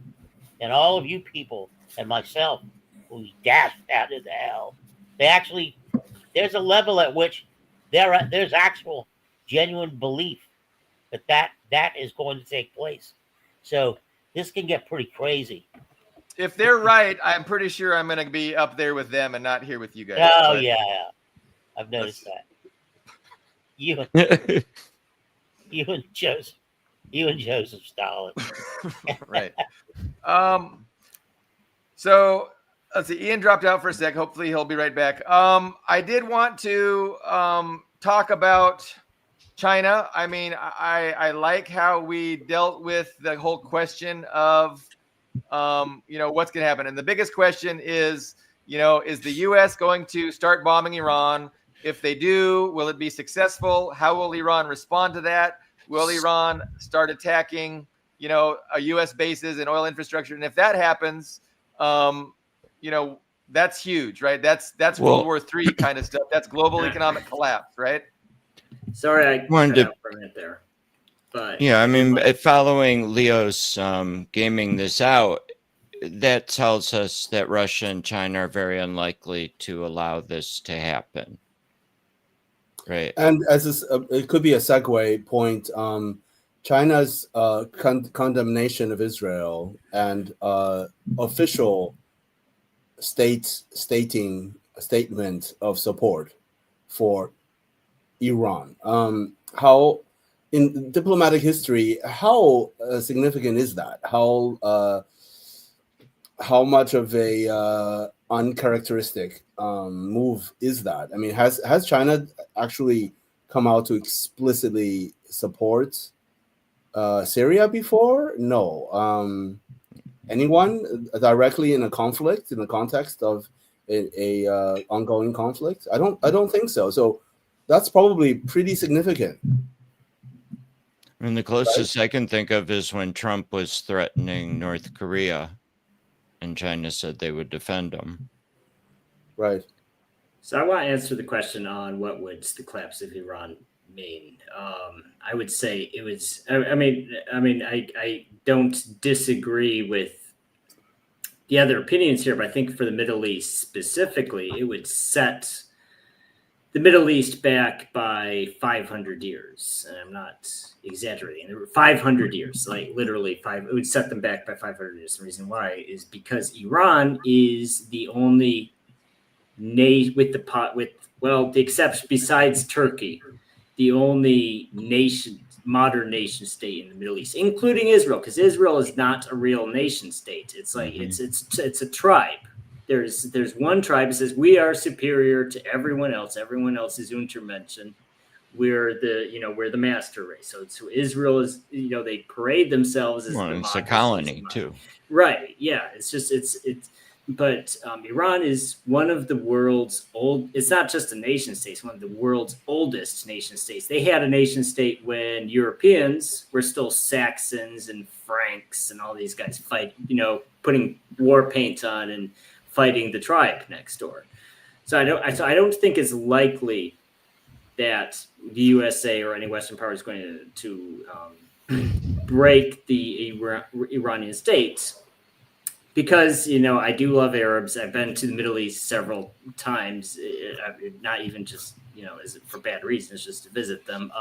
and all of you people and myself will be dashed out into hell. There's a level at which there's actual genuine belief that is going to take place. So this can get pretty crazy. If they're right, I'm pretty sure I'm going to be up there with them and not here with you guys. Oh, yeah. I've noticed that. You and Joseph Stalin. Right. So let's see. Ian dropped out for a sec. Hopefully he'll be right back. I did want to talk about China. I mean, I like how we dealt with the whole question of what's going to happen. And the biggest question is, is the U.S. going to start bombing Iran? If they do, will it be successful? How will Iran respond to that? Will Iran start attacking, U.S. bases and oil infrastructure? And if that happens, that's huge, right? That's World War III kind of stuff. That's global economic collapse, right? Sorry, I cut out for a minute there. But yeah, I mean, following Leo's gaming this out, that tells us that Russia and China are very unlikely to allow this to happen. Right. And as it could be a segue point, China's condemnation of Israel and official statement of support for Iran. How in diplomatic history, how significant is that? How much of a uncharacteristic move is that? I mean, has China actually come out to explicitly support Syria before? No. Anyone directly in a conflict, in the context of a ongoing conflict? I don't think so. So that's probably pretty significant. And the closest I can think of is when Trump was threatening North Korea, and China said they would defend them. Right. So I want to answer the question on what would the collapse of Iran mean. I would say it was. I don't disagree with the other opinions here, but I think for the Middle East specifically, it would set the Middle East back by 500 years. And I'm not exaggerating. There were 500 years, like literally five. It would set them back by 500 years. The reason why is because Iran is the only nation the exception besides Turkey, the only modern nation state in the Middle East, including Israel, because Israel is not a real nation state. It's like it's a tribe. There's one tribe that says we are superior to everyone else. Everyone else is Untermenschen. We're the master race. So Israel is, they parade themselves as it's a colony too. Right. Yeah. But Iran is one of the world's it's not just a nation state, it's one of the world's oldest nation states. They had a nation state when Europeans were still Saxons and Franks and all these guys putting war paint on and fighting the tribe next door. So I don't think it's likely that the USA or any Western power is going to break the Iranian state. Because, I do love Arabs. I've been to the Middle East several times, not even just is for bad reasons, just to visit them.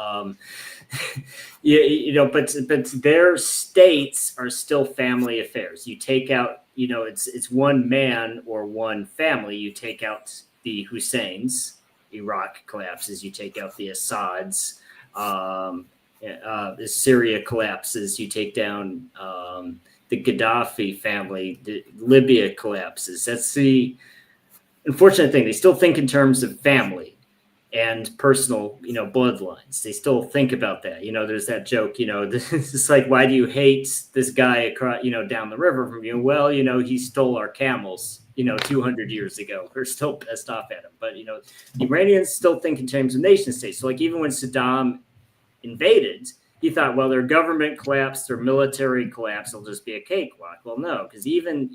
But their states are still family affairs. You take out, it's one man or one family. You take out the Husseins, Iraq collapses. You take out the Assads, Syria collapses. You take down the Gaddafi family. Libya collapses. That's the unfortunate thing. They still think in terms of family and personal, bloodlines. They still think about that. There's that joke, this is like, why do you hate this guy across, down the river from you? Well, he stole our camels, 200 years ago. We're still pissed off at him. But, the Iranians still think in terms of nation states. So like even when Saddam invaded, he thought, well, their government collapsed, their military collapse will just be a cakewalk. Well, no, because even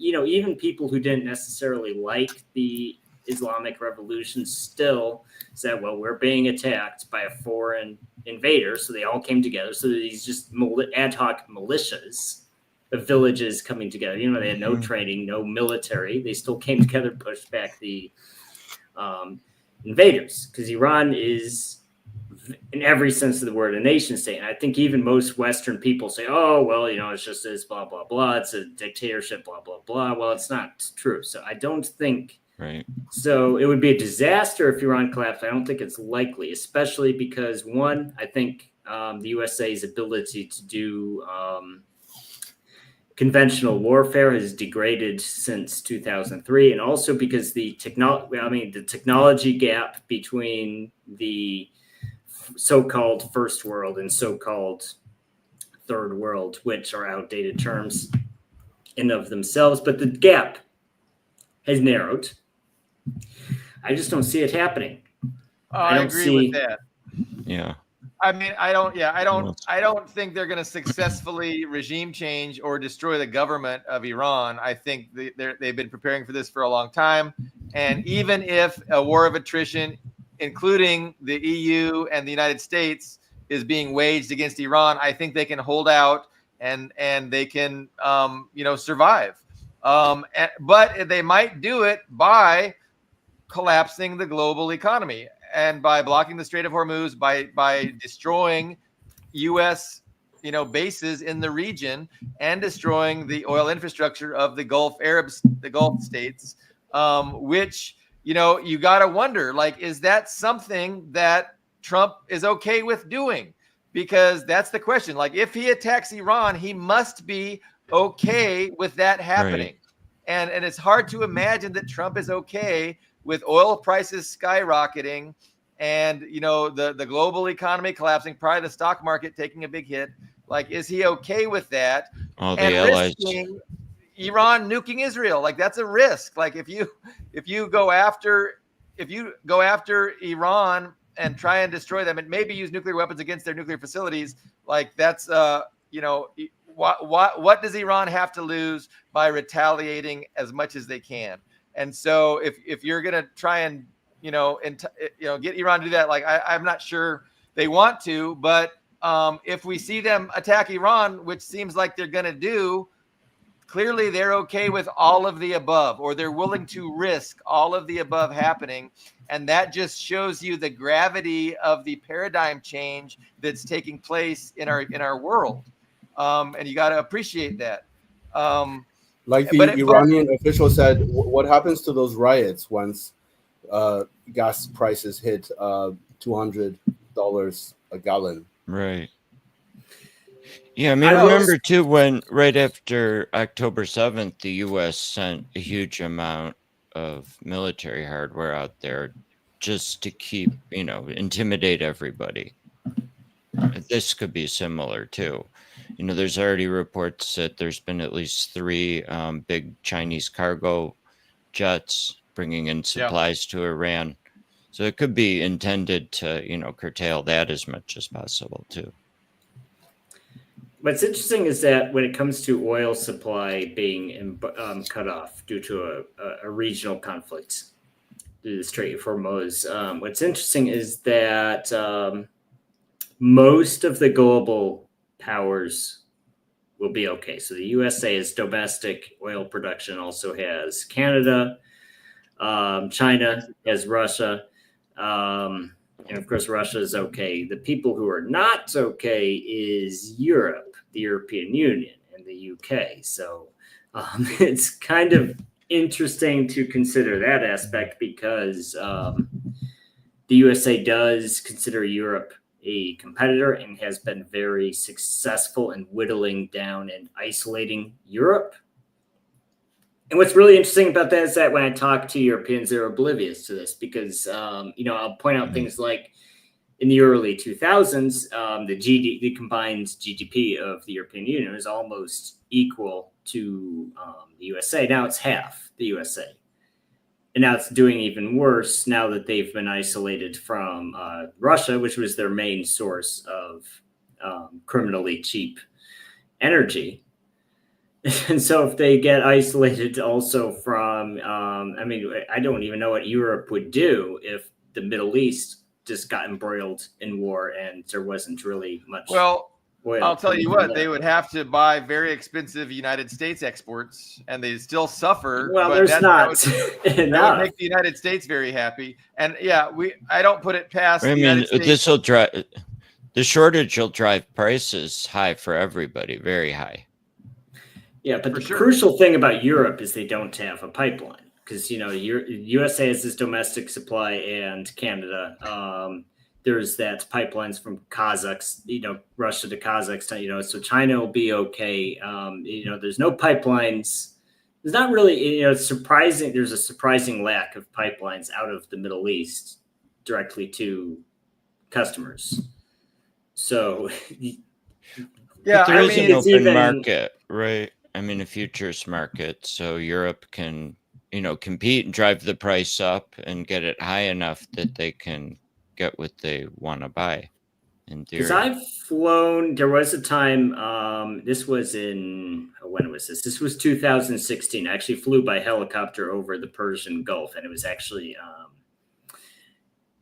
people who didn't necessarily like the Islamic Revolution still said, well, we're being attacked by a foreign invader. So they all came together. So these just ad hoc militias of villages coming together. They had no training, no military. They still came together and pushed back the invaders, because Iran is, in every sense of the word, a nation state. And I think even most Western people say, oh, well, it's just this, blah, blah, blah. It's a dictatorship, blah, blah, blah. Well, it's not true. So I don't think... Right. So it would be a disaster if Iran collapsed. I don't think it's likely, especially because, one, I think the USA's ability to do conventional warfare has degraded since 2003, and also because the technology gap between the so-called first world and so-called third world, which are outdated terms in of themselves, but the gap has narrowed. I just don't see it happening. I agree with that. Yeah. I mean, I don't think they're going to successfully regime change or destroy the government of Iran. I think they've been preparing for this for a long time. And even if a war of attrition, including the EU and the United States, is being waged against Iran, I think they can hold out and they can, survive. But they might do it by collapsing the global economy and by blocking the Strait of Hormuz, by destroying U.S. bases in the region and destroying the oil infrastructure of the Gulf states, which you got to wonder, like, is that something that Trump is okay with doing? Because that's the question. Like, if he attacks Iran, he must be okay with that happening. Right. And it's hard to imagine that Trump is okay with oil prices skyrocketing and, the global economy collapsing, probably the stock market taking a big hit. Like, is he okay with that? All and the allies. Risking Iran nuking Israel? Like, that's a risk. Like, if you go after Iran and try and destroy them and maybe use nuclear weapons against their nuclear facilities, like, that's what does Iran have to lose by retaliating as much as they can? And so if you're going to try and, get Iran to do that, like, I'm not sure they want to, but if we see them attack Iran, which seems like they're going to do, clearly they're okay with all of the above, or they're willing to risk all of the above happening. And that just shows you the gravity of the paradigm change that's taking place in our world. And you got to appreciate that. Like the Iranian official said, what happens to those riots once gas prices hit $200 a gallon? Right. Yeah, I mean, I remember too when right after October 7th, the U.S. sent a huge amount of military hardware out there just to keep, intimidate everybody. This could be similar too. There's already reports that there's been at least 3 big Chinese cargo jets bringing in supplies to Iran. So it could be intended to, curtail that as much as possible too. What's interesting is that when it comes to oil supply being cut off due to a regional conflict, due to the Strait of Hormuz, what's interesting is that most of the global powers will be okay. So the USA is domestic oil production, also has Canada, China has Russia, And of course, Russia is okay. The people who are not okay is Europe, the European Union, and the UK. So it's kind of interesting to consider that aspect because the USA does consider Europe a competitor and has been very successful in whittling down and isolating Europe. And what's really interesting about that is that when I talk to Europeans, they're oblivious to this because, I'll point out things like in the early 2000s, the combined GDP of the European Union is almost equal to the USA. Now it's half the USA. And now it's doing even worse now that they've been isolated from Russia, which was their main source of criminally cheap energy. And so if they get isolated also from, I don't even know what Europe would do if the Middle East just got embroiled in war and there wasn't really much. Well, oil I'll tell you what, there. they would have to buy very expensive United States exports, and they still suffer. Well, but there's that not would enough. make the United States very happy. And yeah, I don't put it past. I the mean, United States. this will drive the shortage will drive prices high for everybody, very high. Yeah, but For the sure. crucial thing about Europe is they don't have a pipeline because USA has this domestic supply and Canada. There's that pipelines from Kazakhstan, Russia to Kazakhstan, so China will be okay. There's no pipelines. There's not really, it's surprising. There's a surprising lack of pipelines out of the Middle East directly to customers. So, yeah, there is an open market, right? I mean, a futures market, so Europe can, compete and drive the price up and get it high enough that they can get what they want to buy. In theory, because I've flown. There was a time. This was when was this? This was 2016. I actually flew by helicopter over the Persian Gulf, and it was actually,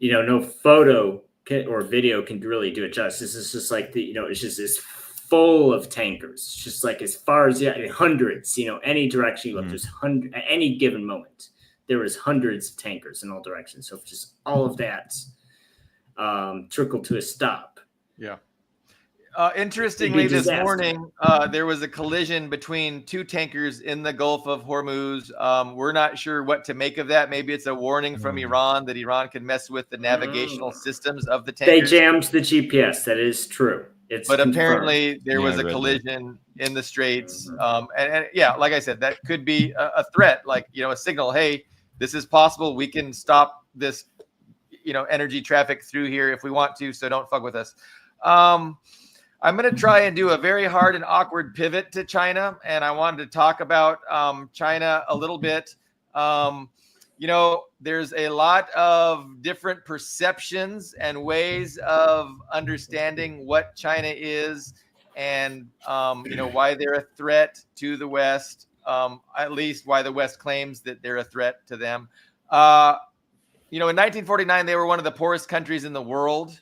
no photo or video can really do it justice. This is just like it's just this full of tankers. It's just like as far as hundreds. Any direction you look, there's at any given moment there was hundreds of tankers in all directions. So just all of that trickled to a stop. Yeah. Interestingly, this morning, there was a collision between two tankers in the Gulf of Hormuz. We're not sure what to make of that. Maybe it's a warning from Iran that Iran can mess with the navigational systems of the tankers. They jammed the GPS. That is true. But apparently there was a collision in the Straits. And yeah, like I said, that could be a threat, like, a signal. Hey, this is possible. We can stop this, energy traffic through here if we want to. So don't fuck with us. I'm going to try and do a very hard and awkward pivot to China. And I wanted to talk about China a little bit. There's a lot of different perceptions and ways of understanding what China is and, why they're a threat to the West, at least why the West claims that they're a threat to them. In 1949, they were one of the poorest countries in the world.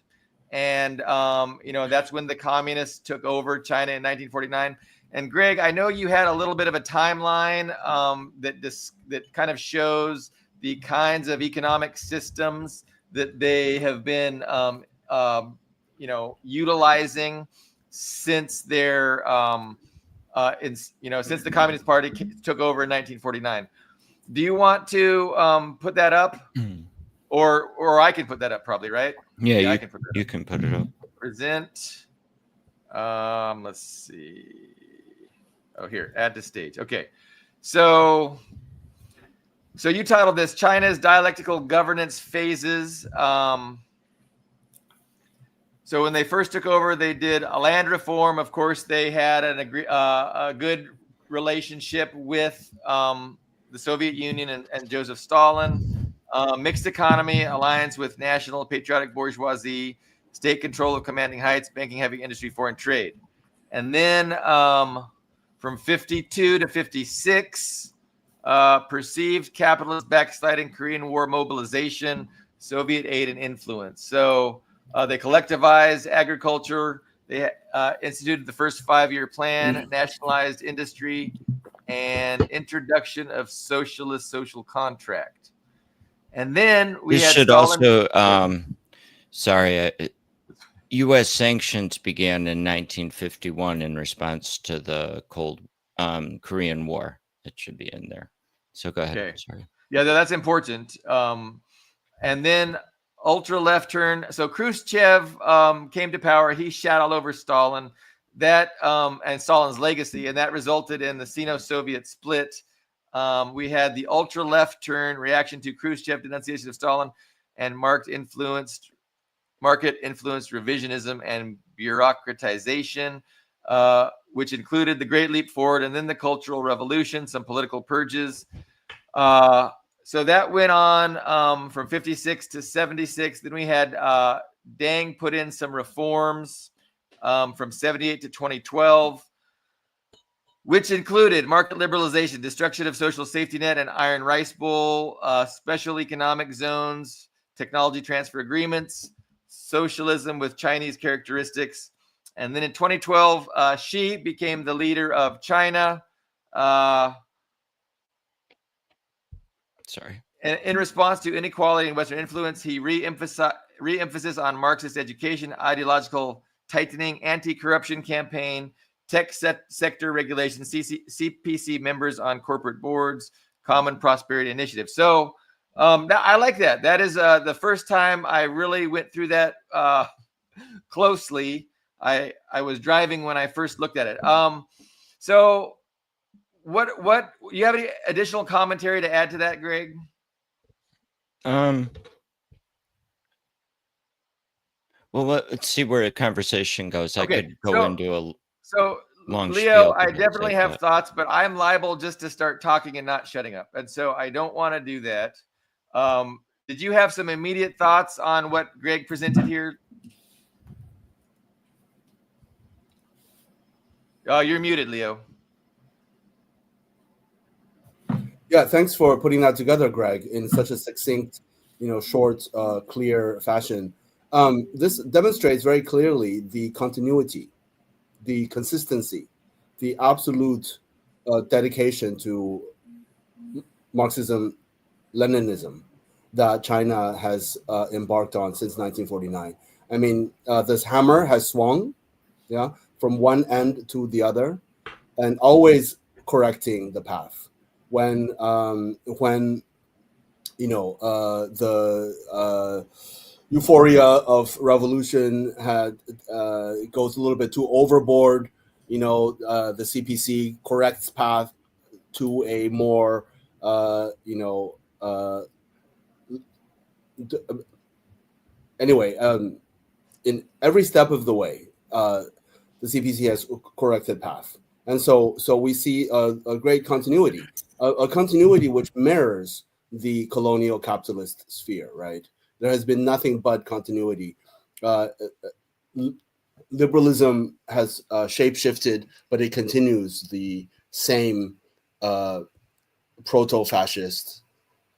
And, that's when the communists took over China in 1949. And Greg, I know you had a little bit of a timeline that kind of shows the kinds of economic systems that they have been, utilizing since their, since the Communist Party took over in 1949. Do you want to put that up, or I can put that up probably, right? Yeah, I can put that up. You can put it up. Present. Let's see. Oh, here, add to stage. Okay, so you titled this China's Dialectical Governance Phases. So when they first took over, they did a land reform. Of course, they had a good relationship with the Soviet Union and Joseph Stalin. Mixed economy, alliance with national patriotic bourgeoisie, state control of commanding heights, banking, heavy industry, foreign trade. And then from 52 to 56, perceived capitalist backsliding, Korean War mobilization, Soviet aid and influence. So they collectivized agriculture. They instituted the first 5-year plan, nationalized industry, and introduction of socialist social contract. And then we had should Stalin. also Sorry, U.S. sanctions began in 1951 in response to the Korean War. It should be in there. So go ahead. Okay. Sorry. Yeah, that's important. And then ultra left turn. So Khrushchev came to power. He shot all over Stalin. That and Stalin's legacy, and that resulted in the Sino-Soviet split. We had the ultra left turn reaction to Khrushchev denunciation of Stalin, and market influenced revisionism and bureaucratization, which included the Great Leap Forward and then the Cultural Revolution, some political purges. So that went on from 56 to 76. Then we had Deng put in some reforms from 78 to 2012, which included market liberalization, destruction of social safety net and iron rice bowl, special economic zones, technology transfer agreements, socialism with Chinese characteristics. And then in 2012, Xi became the leader of China. Sorry. In response to inequality and Western influence, he re-emphasis on Marxist education, ideological tightening, anti-corruption campaign, tech sector regulation, CPC members on corporate boards, common prosperity initiative. So I like that. That is the first time I really went through that closely. I was driving when I first looked at it. So what you have any additional commentary to add to that, Greg? Well, let's see where the conversation goes. Okay, I could go into a long Leo, spiel, I but definitely save have that. thoughts, but I'm liable just to start talking and not shutting up, and so I don't want to do that. Did you have some immediate thoughts on what Greg presented here? You're muted, Leo. Yeah, thanks for putting that together, Greg, in such a succinct, short, clear fashion. This demonstrates very clearly the continuity, the consistency, the absolute dedication to Marxism, Leninism that China has embarked on since 1949. I mean, this hammer has swung, from one end to the other, and always correcting the path. When the euphoria of revolution goes a little bit too overboard, the CPC corrects path to a more anyway, in every step of the way, the CPC has corrected path. And so we see a great continuity, a continuity which mirrors the colonial capitalist sphere, right? There has been nothing but continuity. Liberalism has shape-shifted, but it continues the same proto-fascist,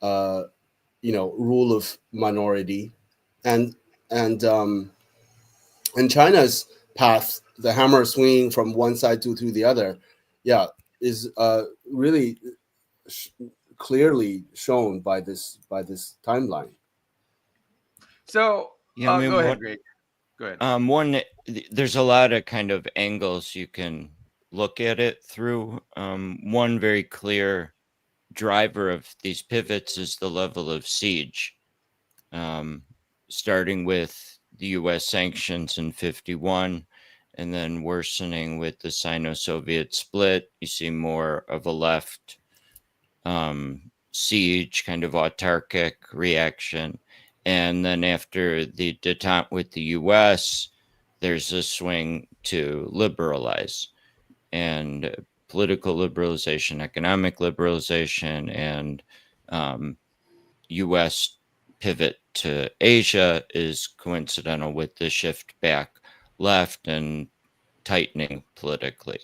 rule of minority, and China's path, the hammer swinging from one side to the other, is really clearly shown by this timeline. So go ahead, Greg. Go ahead. There's a lot of kind of angles you can look at it through. One very clear driver of these pivots is the level of siege, starting with the U.S. sanctions in 51, and then worsening with the Sino-Soviet split. You see more of a left siege, kind of autarkic reaction. And then after the detente with the U.S., there's a swing to liberalize, and political liberalization, economic liberalization, and U.S. pivot to Asia is coincidental with the shift back left and tightening politically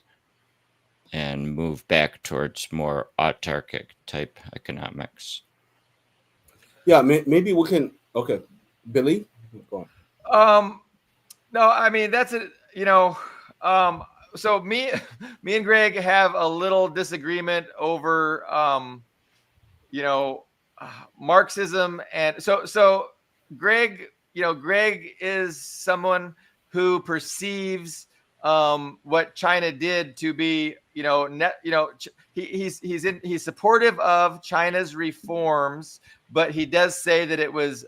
and move back towards more autarkic type economics. Yeah, maybe we can. Okay, Billy, go on. No, I mean that's it. So me and Greg have a little disagreement over Marxism, and so Greg Greg is someone who perceives what China did to be, he's supportive of China's reforms, but he does say that it was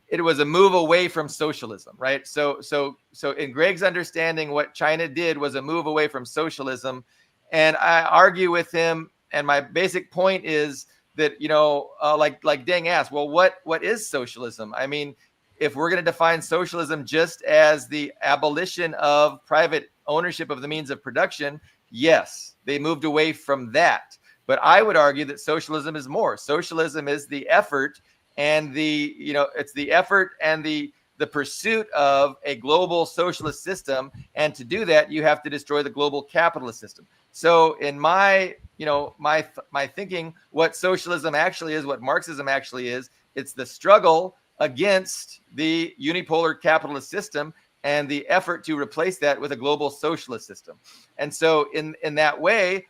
it was a move away from socialism, right? So in Greg's understanding, what China did was a move away from socialism, and I argue with him. And my basic point is that like Deng asked, well, what is socialism? I mean, if we're going to define socialism just as the abolition of private ownership of the means of production, yes, they moved away from that. But I would argue that socialism is more. Socialism is the effort and it's the effort and the pursuit of a global socialist system. And to do that, you have to destroy the global capitalist system. So in my thinking, what socialism actually is, what Marxism actually is, it's the struggle against the unipolar capitalist system and the effort to replace that with a global socialist system. And so in that way,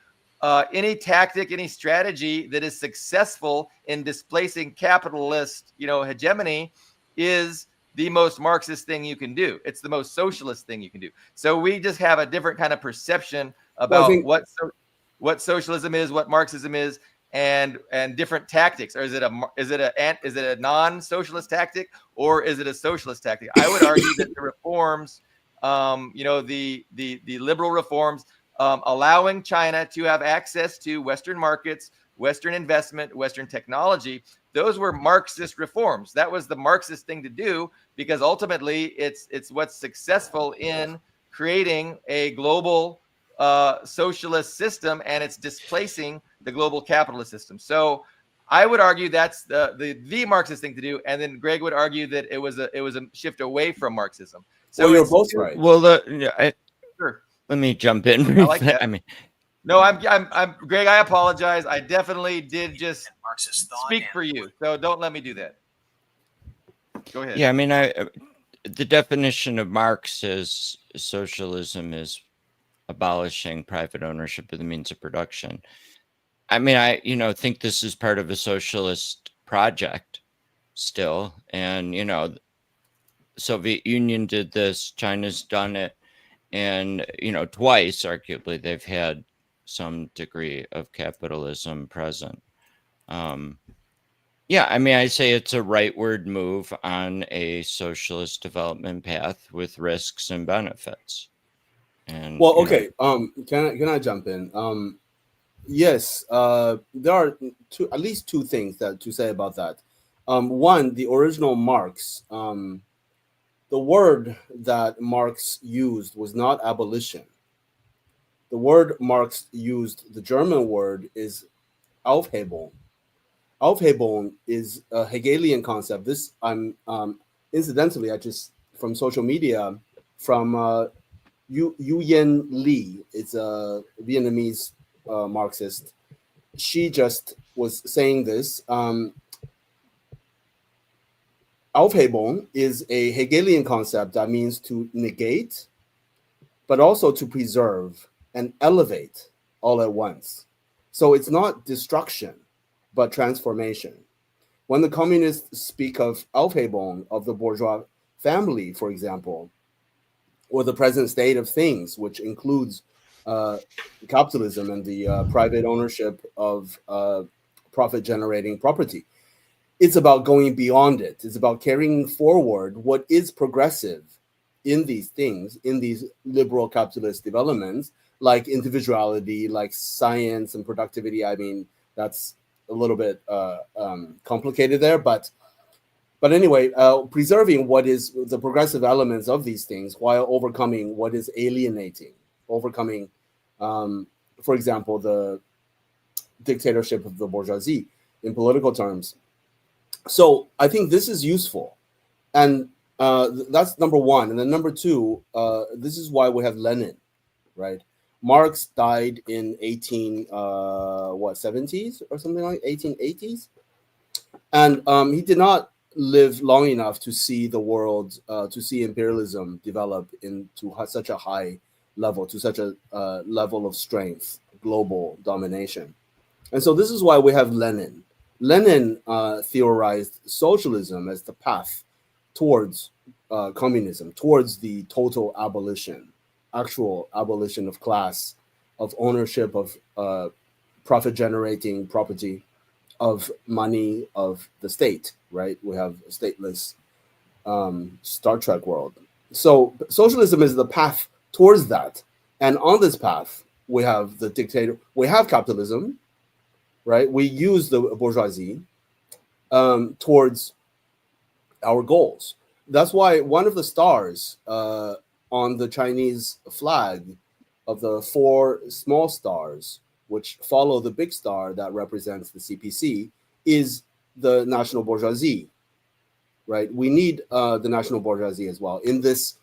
any tactic, any strategy that is successful in displacing capitalist, hegemony is the most Marxist thing you can do. It's the most socialist thing you can do. So we just have a different kind of perception about what socialism is, what Marxism is, and different tactics. Or is it a non-socialist tactic, or is it a socialist tactic? I would argue that the reforms, the liberal reforms, allowing China to have access to Western markets, Western investment, Western technology, those were Marxist reforms. That was the Marxist thing to do, because ultimately it's what's successful in creating a global socialist system, and it's displacing the global capitalist system. So I would argue that's the Marxist thing to do, and then Greg would argue that it was a shift away from Marxism. So you're both right. Well, sure. Let me jump in. I like that. I mean, no, I'm Greg. I apologize. I definitely did just speak for you, so don't let me do that. Go ahead. Yeah, I mean, the definition of Marx is socialism is abolishing private ownership of the means of production. I mean, I think this is part of a socialist project still, and Soviet Union did this, China's done it, and twice arguably they've had some degree of capitalism present. Yeah, I mean, I say it's a rightward move on a socialist development path with risks and benefits. And okay, can I jump in? Yes, there are at least two things to say about that. One, the original Marx, the word that Marx used was not abolition. The word Marx used, the German word, is Aufhebung. Aufhebung is a Hegelian concept. This incidentally, I just from social media from Yu Yen Lee. It's a Vietnamese Marxist. She just was saying this. Aufhebung is a Hegelian concept that means to negate, but also to preserve and elevate all at once. So it's not destruction, but transformation. When the communists speak of Aufhebung of the bourgeois family, for example, or the present state of things, which includes capitalism and the private ownership of profit-generating property, it's about going beyond it. It's about carrying forward what is progressive in these things, in these liberal capitalist developments, like individuality, like science and productivity. I mean, that's a little bit complicated there, but anyway, preserving what is the progressive elements of these things while overcoming what is alienating, overcoming, for example, the dictatorship of the bourgeoisie in political terms. So I think this is useful, and that's number one. And then number two, this is why we have Lenin, right? Marx died in 1870s or something like 1880s, and he did not live long enough to see the world, to see imperialism develop into such a high level, to such a level of strength, global domination. And so this is why we have Lenin. Lenin theorized socialism as the path towards communism, towards the total abolition, actual abolition of class, of ownership of profit generating property, of money, of the state, right? We have a stateless Star Trek world. So socialism is the path towards that. And on this path, we have the dictator, we have capitalism, right? We use the bourgeoisie towards our goals. That's why one of the stars on the Chinese flag of the 4 small stars, which follow the big star that represents the CPC, is the national bourgeoisie, right? We need the national bourgeoisie as well in this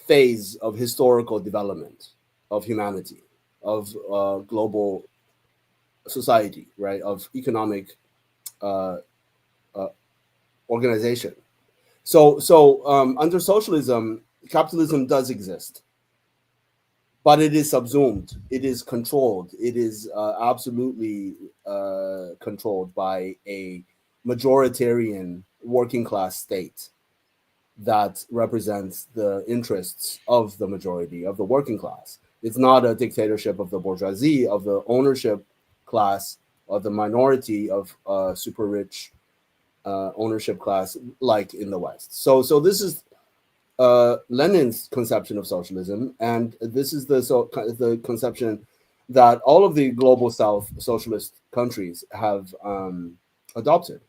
phase of historical development of humanity, of global society, right? Of economic organization. So under socialism, capitalism does exist, but it is subsumed, it is controlled, it is absolutely controlled by a majoritarian working class state that represents the interests of the majority of the working class. It's not a dictatorship of the bourgeoisie, of the ownership class, of the minority of super rich ownership class, like in the West. So this is Lenin's conception of socialism, and this is the conception that all of the global South socialist countries have adopted.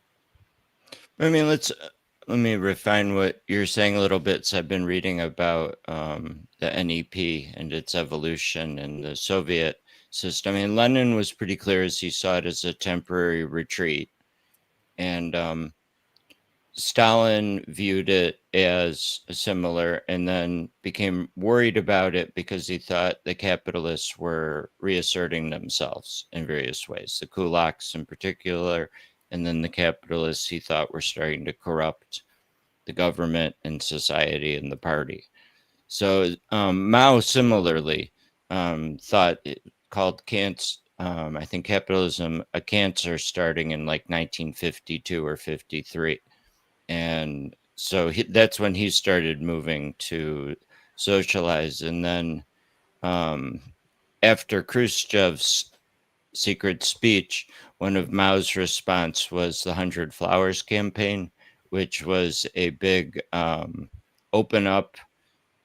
I mean, let me refine what you're saying a little bit. So I've been reading about the NEP and its evolution and the Soviet system. I mean, Lenin was pretty clear as he saw it as a temporary retreat, and Stalin viewed it as similar, and then became worried about it because he thought the capitalists were reasserting themselves in various ways, the kulaks in particular, and then the capitalists he thought were starting to corrupt the government and society and the party. So Mao similarly thought it called I think capitalism a cancer starting in like 1952 or 53. And so that's when he started moving to socialize. And then after Khrushchev's secret speech, one of Mao's response was the 100 Flowers campaign, which was a big open up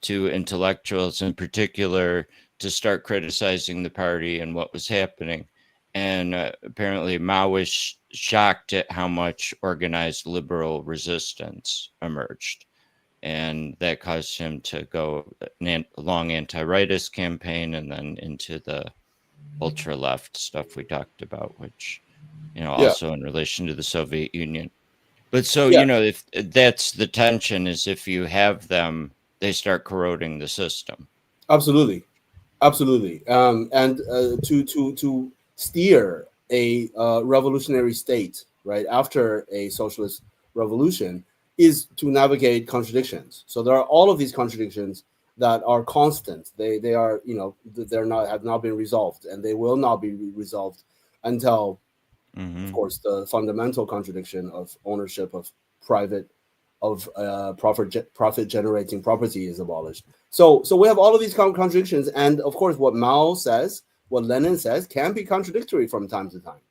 to intellectuals in particular to start criticizing the party and what was happening. And apparently Mao was shocked at how much organized liberal resistance emerged. And that caused him to go a long anti-rightist campaign and then into the ultra left stuff we talked about, which, also in relation to the Soviet Union. But so, if that's the tension, is if you have them, they start corroding the system. Absolutely. And to steer a revolutionary state, right, after a socialist revolution, is to navigate contradictions. So there are all of these contradictions that are constant. They are, have not been resolved, and they will not be resolved until, of course, the fundamental contradiction of ownership of profit generating property is abolished. So we have all of these contradictions, and of course, what Mao says, what Lenin says, can be contradictory from time to time,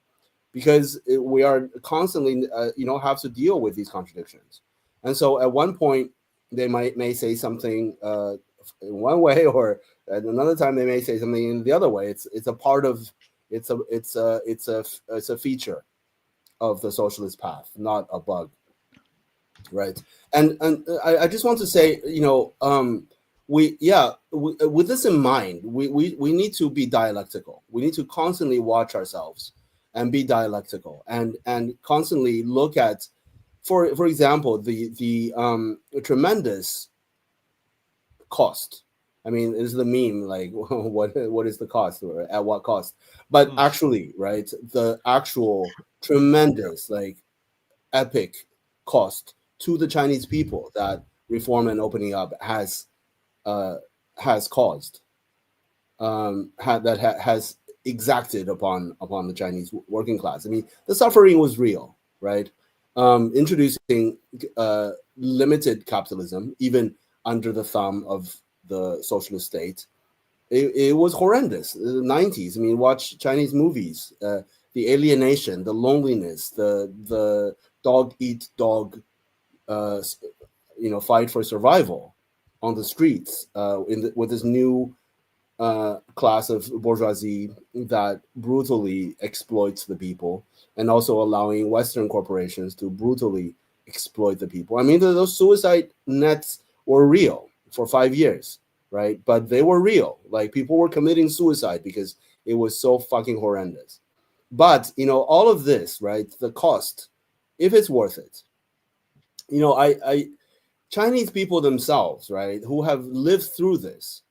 because we are constantly, have to deal with these contradictions. And so, at one point, they may say something in one way, or at another time they may say something in the other way. It's a part of it's a feature of the socialist path, not a bug. Right. And I just want to say, with this in mind, we need to be dialectical. We need to constantly watch ourselves and be dialectical, and constantly look at, for example, the tremendous cost. I mean, is the meme like what is the cost, or at what cost? But actually, right, the actual tremendous, like, epic cost to the Chinese people that reform and opening up has caused, has exacted upon the Chinese working class. I mean, the suffering was real, right? Introducing limited capitalism, even under the thumb of the socialist state, it was horrendous. The 90s. I mean, watch Chinese movies. The alienation, the loneliness, the dog eat dog, fight for survival on the streets with this new class of bourgeoisie that brutally exploits the people, and also allowing Western corporations to brutally exploit the people. I mean, those suicide nets were real for 5 years, right? But they were real. Like, people were committing suicide because it was so fucking horrendous. But, all of this, right? The cost, if it's worth it, Chinese people themselves, right, who have lived through this,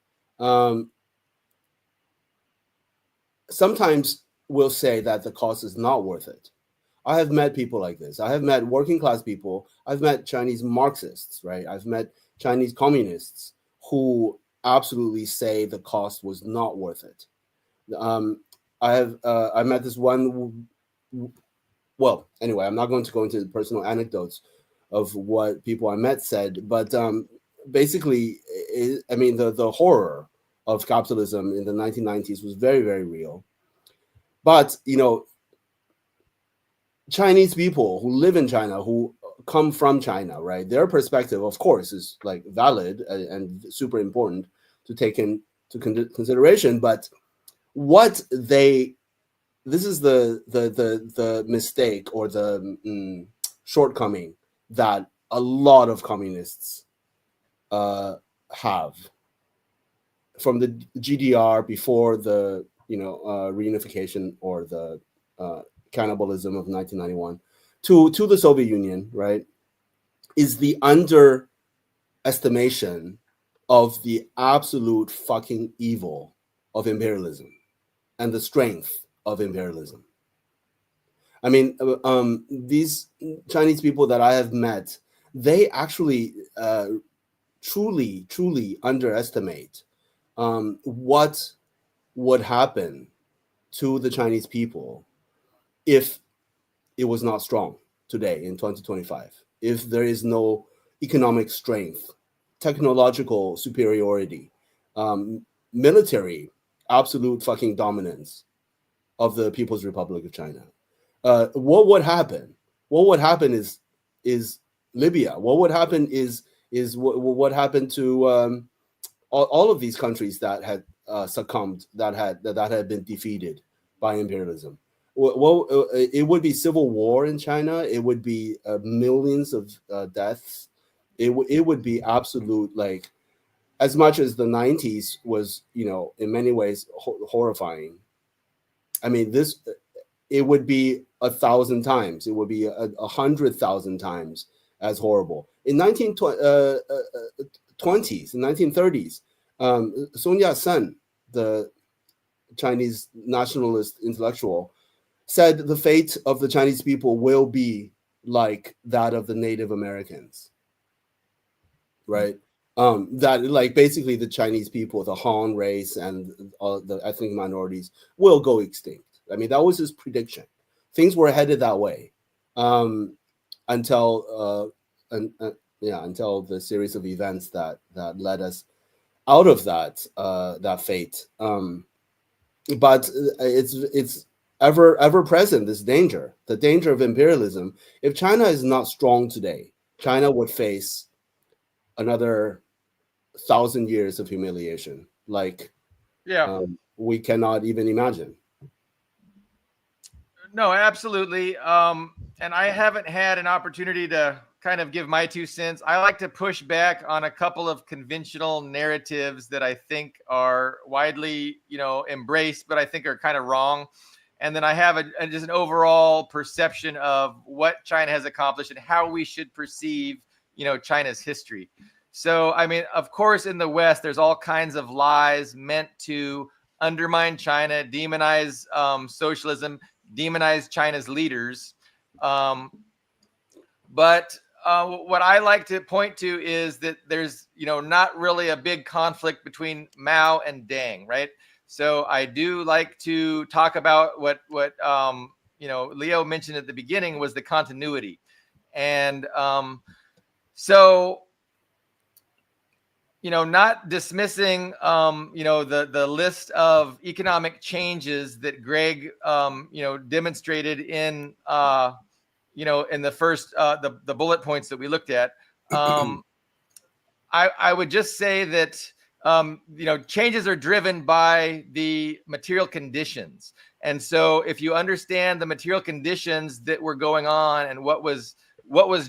sometimes will say that the cost is not worth it. I have met people like this. I have met working class people. I've met Chinese Marxists, right? I've met Chinese communists who absolutely say the cost was not worth it. I met this one. Well, anyway, I'm not going to go into the personal anecdotes of what people I met said, but basically, the horror of capitalism in the 1990s was very, very real. But, Chinese people who live in China, who come from China, right? Their perspective, of course, is like valid and super important to take into consideration. But this is the mistake or the shortcoming that a lot of communists have from the GDR before the reunification or the cannibalism of 1991 to the Soviet Union, right, is the underestimation of the absolute fucking evil of imperialism and the strength of imperialism. I mean, these Chinese people that I have met, they actually truly underestimate what would happen to the Chinese people if it was not strong today in 2025, if there is no economic strength, technological superiority, military absolute fucking dominance of the People's Republic of China. What would happen? What would happen is Libya. What would happen is what happened to all of these countries that had succumbed, that had been defeated by imperialism. Well, it would be civil war in China. It would be millions of deaths. It would be absolute, like, as much as the 90s was, in many ways horrifying. I mean, it would be 1,000 times. It would be 100,000 times as horrible. In 1920s, in 1930s, Sun Yat-sen, the Chinese nationalist intellectual, said the fate of the Chinese people will be like that of the Native Americans, right? That, like, basically the Chinese people, the Han race and the ethnic minorities will go extinct. I mean, that was his prediction. Things were headed that way until the series of events that led us out of that fate. But it's ever present, this danger, the danger of imperialism. If China is not strong today, China would face another 1,000 years of humiliation, like we cannot even imagine. No, absolutely. And I haven't had an opportunity to kind of give my 2 cents. I like to push back on a couple of conventional narratives that I think are widely, embraced, but I think are kind of wrong. And then I have just an overall perception of what China has accomplished and how we should perceive, China's history. So, I mean, of course, in the West, there's all kinds of lies meant to undermine China, demonize socialism, demonize China's leaders. But what I like to point to is that there's, not really a big conflict between Mao and Deng, right? So I do like to talk about what Leo mentioned at the beginning was the continuity. And so, not dismissing, the list of economic changes that Greg, demonstrated in, in the first, the bullet points that we looked at. I would just say that, changes are driven by the material conditions. And so if you understand the material conditions that were going on and what was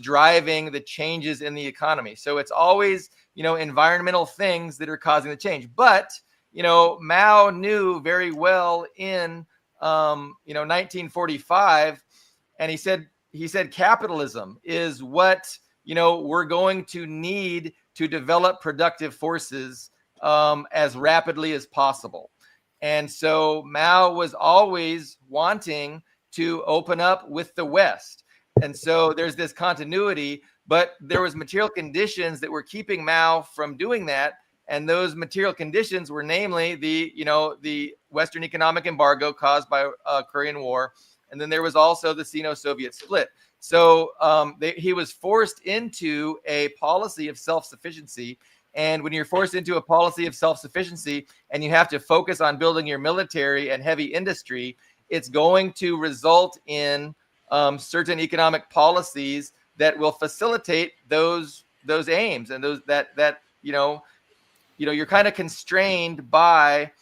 driving the changes in the economy. So it's always, environmental things that are causing the change. But, Mao knew very well in, 1945, and he said capitalism is what, we're going to need to develop productive forces as rapidly as possible. And so Mao was always wanting to open up with the West. And so there's this continuity, but there was material conditions that were keeping Mao from doing that. And those material conditions were namely the Western economic embargo caused by Korean War. And then there was also the Sino-Soviet split. So he was forced into a policy of self-sufficiency. And when you're forced into a policy of self-sufficiency and you have to focus on building your military and heavy industry, it's going to result in certain economic policies that will facilitate those aims, and those that you're kind of constrained by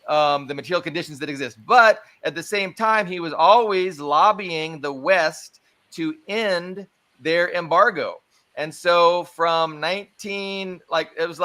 the material conditions that exist. But at the same time, he was always lobbying the West to end their embargo. And so from it was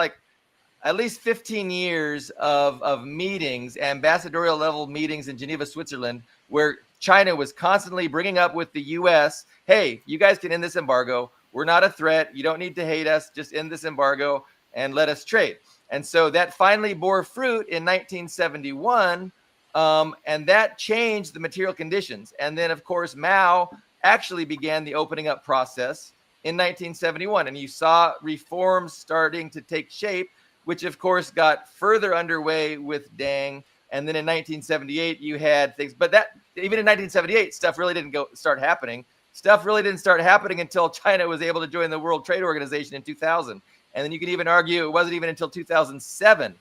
at least 15 years of meetings, ambassadorial level meetings in Geneva, Switzerland, where China was constantly bringing up with the US, hey, you guys can end this embargo. We're not a threat. You don't need to hate us. Just end this embargo and let us trade. And so that finally bore fruit in 1971, and that changed the material conditions. And then, of course, Mao actually began the opening up process in 1971, and you saw reforms starting to take shape, which, of course, got further underway with Deng. And then in 1978, you had things, but that even in 1978, stuff really didn't start happening. Stuff really didn't start happening until China was able to join the World Trade Organization in 2000. And then you can even argue it wasn't even until 2007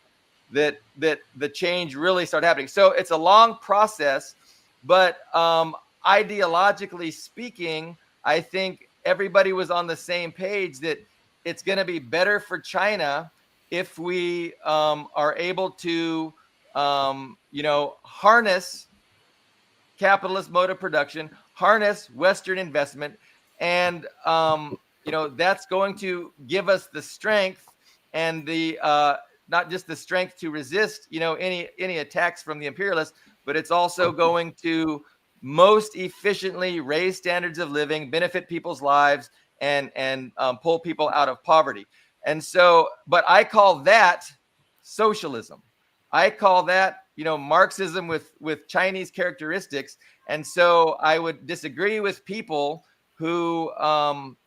that the change really started happening. So it's a long process, but ideologically speaking, I think everybody was on the same page that it's going to be better for China if we are able to, harness capitalist mode of production, harness Western investment, and that's going to give us the strength and the not just the strength to resist any attacks from the imperialists, but it's also going to most efficiently raise standards of living, benefit people's lives, and pull people out of poverty. And so, but I call that socialism. I call that Marxism with Chinese characteristics. And so I would disagree with people who want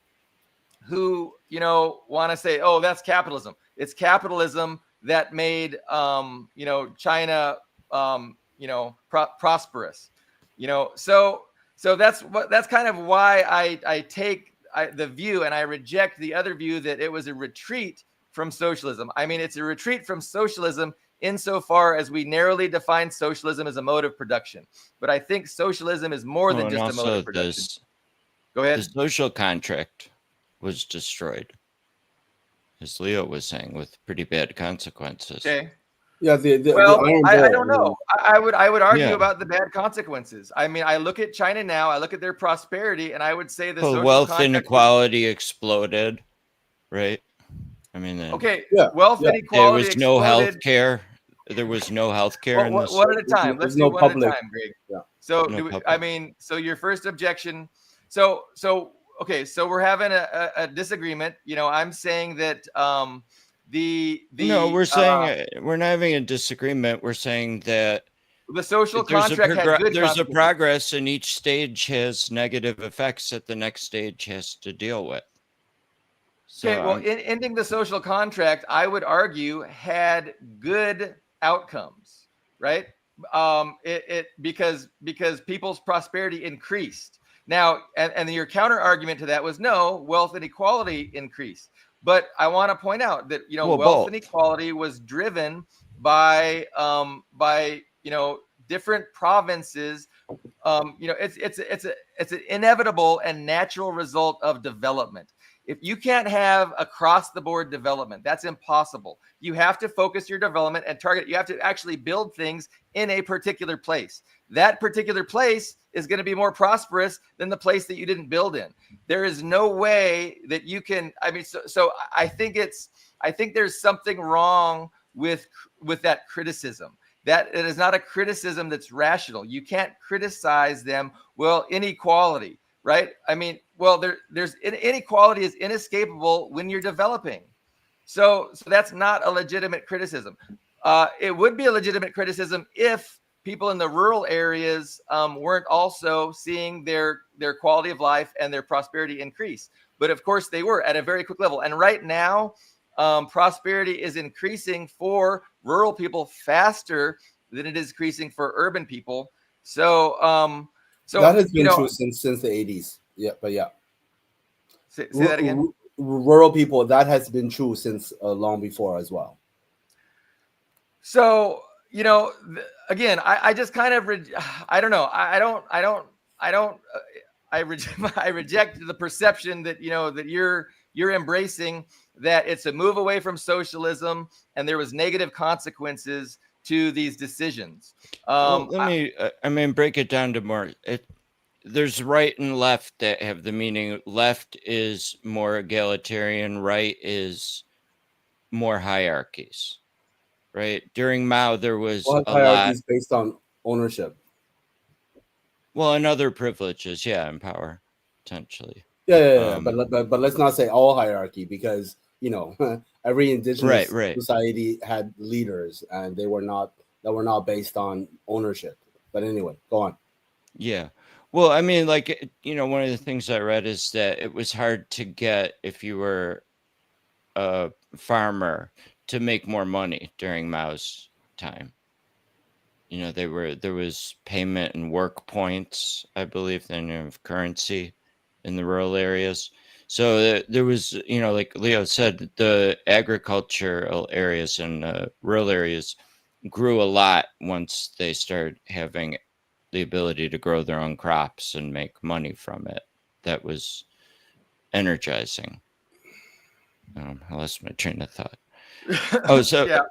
to say, oh, that's capitalism. It's capitalism that made China prosperous. So that's kind of why I take the view, and I reject the other view that it was a retreat from socialism. I mean, it's a retreat from socialism insofar as we narrowly define socialism as a mode of production. But I think socialism is more than just a mode of production. Go ahead. The social contract was destroyed, as Leo was saying, with pretty bad consequences. Okay. Yeah. I don't know. I would argue about the bad consequences. I mean, I look at China now. I look at their prosperity, and I would say the social wealth inequality exploded, right? I mean, wealth inequality. There was no health care. There was no health care. One at a time. Let's do one at a time, Greg. Yeah. So so your first objection. So we're having a disagreement. I'm saying that we're saying we're not having a disagreement. We're saying that the social contract had good there's a progress, and each stage has negative effects that the next stage has to deal with. So, okay, well, ending the social contract, I would argue, had good outcomes. right? Because people's prosperity increased. Now, and your counter argument to that was no, wealth inequality increased. But I want to point out that wealth both. inequality was driven by different provinces. It's an inevitable and natural result of development. If you can't have across the board development, that's impossible. You have to focus your development and target. You have to actually build things in a particular place. That particular place is going to be more prosperous than the place that you didn't build in. There is no way that you can. I mean, so I think there's something wrong with that criticism. That it is not a criticism that's rational. You can't criticize them. Well, inequality, right? I mean, well, there's inequality is inescapable when you're developing. So that's not a legitimate criticism. It would be a legitimate criticism if people in the rural areas weren't also seeing their quality of life and their prosperity increase. But of course, they were at a very quick level. And right now, prosperity is increasing for rural people faster than it is increasing for urban people. So that has been true since the 80s. Yeah, but yeah. Say that again. Rural people, that has been true since long before as well. So again, I just kind of I don't know. I reject the perception that that you're embracing that it's a move away from socialism and there was negative consequences to these decisions. Let me break it down to more. There's right and left that have the meaning. Left is more egalitarian. Right is more hierarchies. Right. During Mao, there was a hierarchies based on ownership. Well, and other privileges, and power, potentially. Yeah. But let's not say all hierarchy because every indigenous society had leaders, and they were not based on ownership. But anyway, go on. Yeah. Well, I mean, like one of the things I read is that it was hard to get if you were a farmer to make more money during Mao's time. There was payment and work points, I believe, then of currency in the rural areas. So there was, like Leo said, the agricultural areas and rural areas grew a lot once they started having the ability to grow their own crops and make money from it. That was energizing. I lost my train of thought. Oh, so yeah.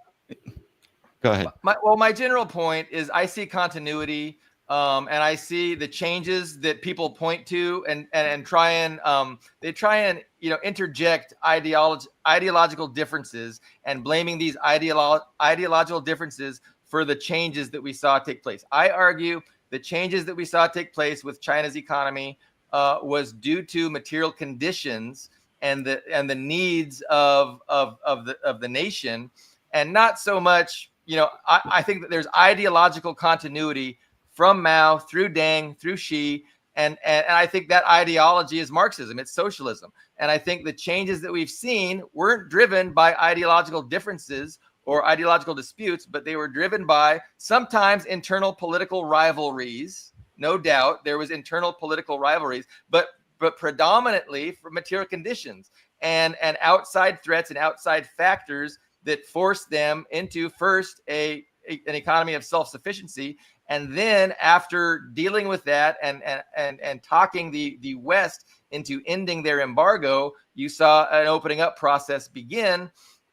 Go ahead. My general point is I see continuity, and I see the changes that people point to and try and interject ideological differences and blaming these ideological differences for the changes that we saw take place. I argue the changes that we saw take place with China's economy was due to material conditions and the needs of the nation, and not so much. I think that there's ideological continuity from Mao through Deng through Xi, and I think that ideology is Marxism. It's socialism, and I think the changes that we've seen weren't driven by ideological differences or ideological disputes, but they were driven by sometimes internal political rivalries. No doubt there was internal political rivalries, but predominantly for material conditions and outside threats and outside factors that forced them into first an economy of self-sufficiency, and then after dealing with that and talking the West into ending their embargo, you saw an opening up process begin,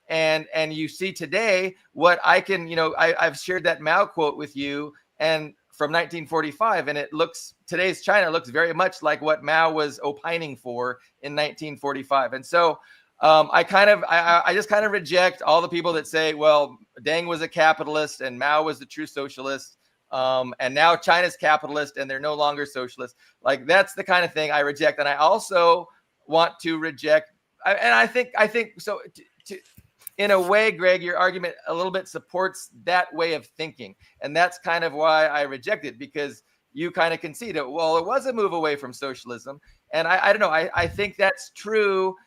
and you see today what I've shared that Mao quote with you and from 1945, and today's China looks very much like what Mao was opining for in 1945, and so. I just kind of reject all the people that say, well, Deng was a capitalist and Mao was the true socialist. And now China's capitalist and they're no longer socialist. Like that's the kind of thing I reject. And I also want to reject. I think so. In a way, Greg, your argument a little bit supports that way of thinking. And that's kind of why I reject it, because you kind of concede it. Well, it was a move away from socialism. And I don't know. I think that's true.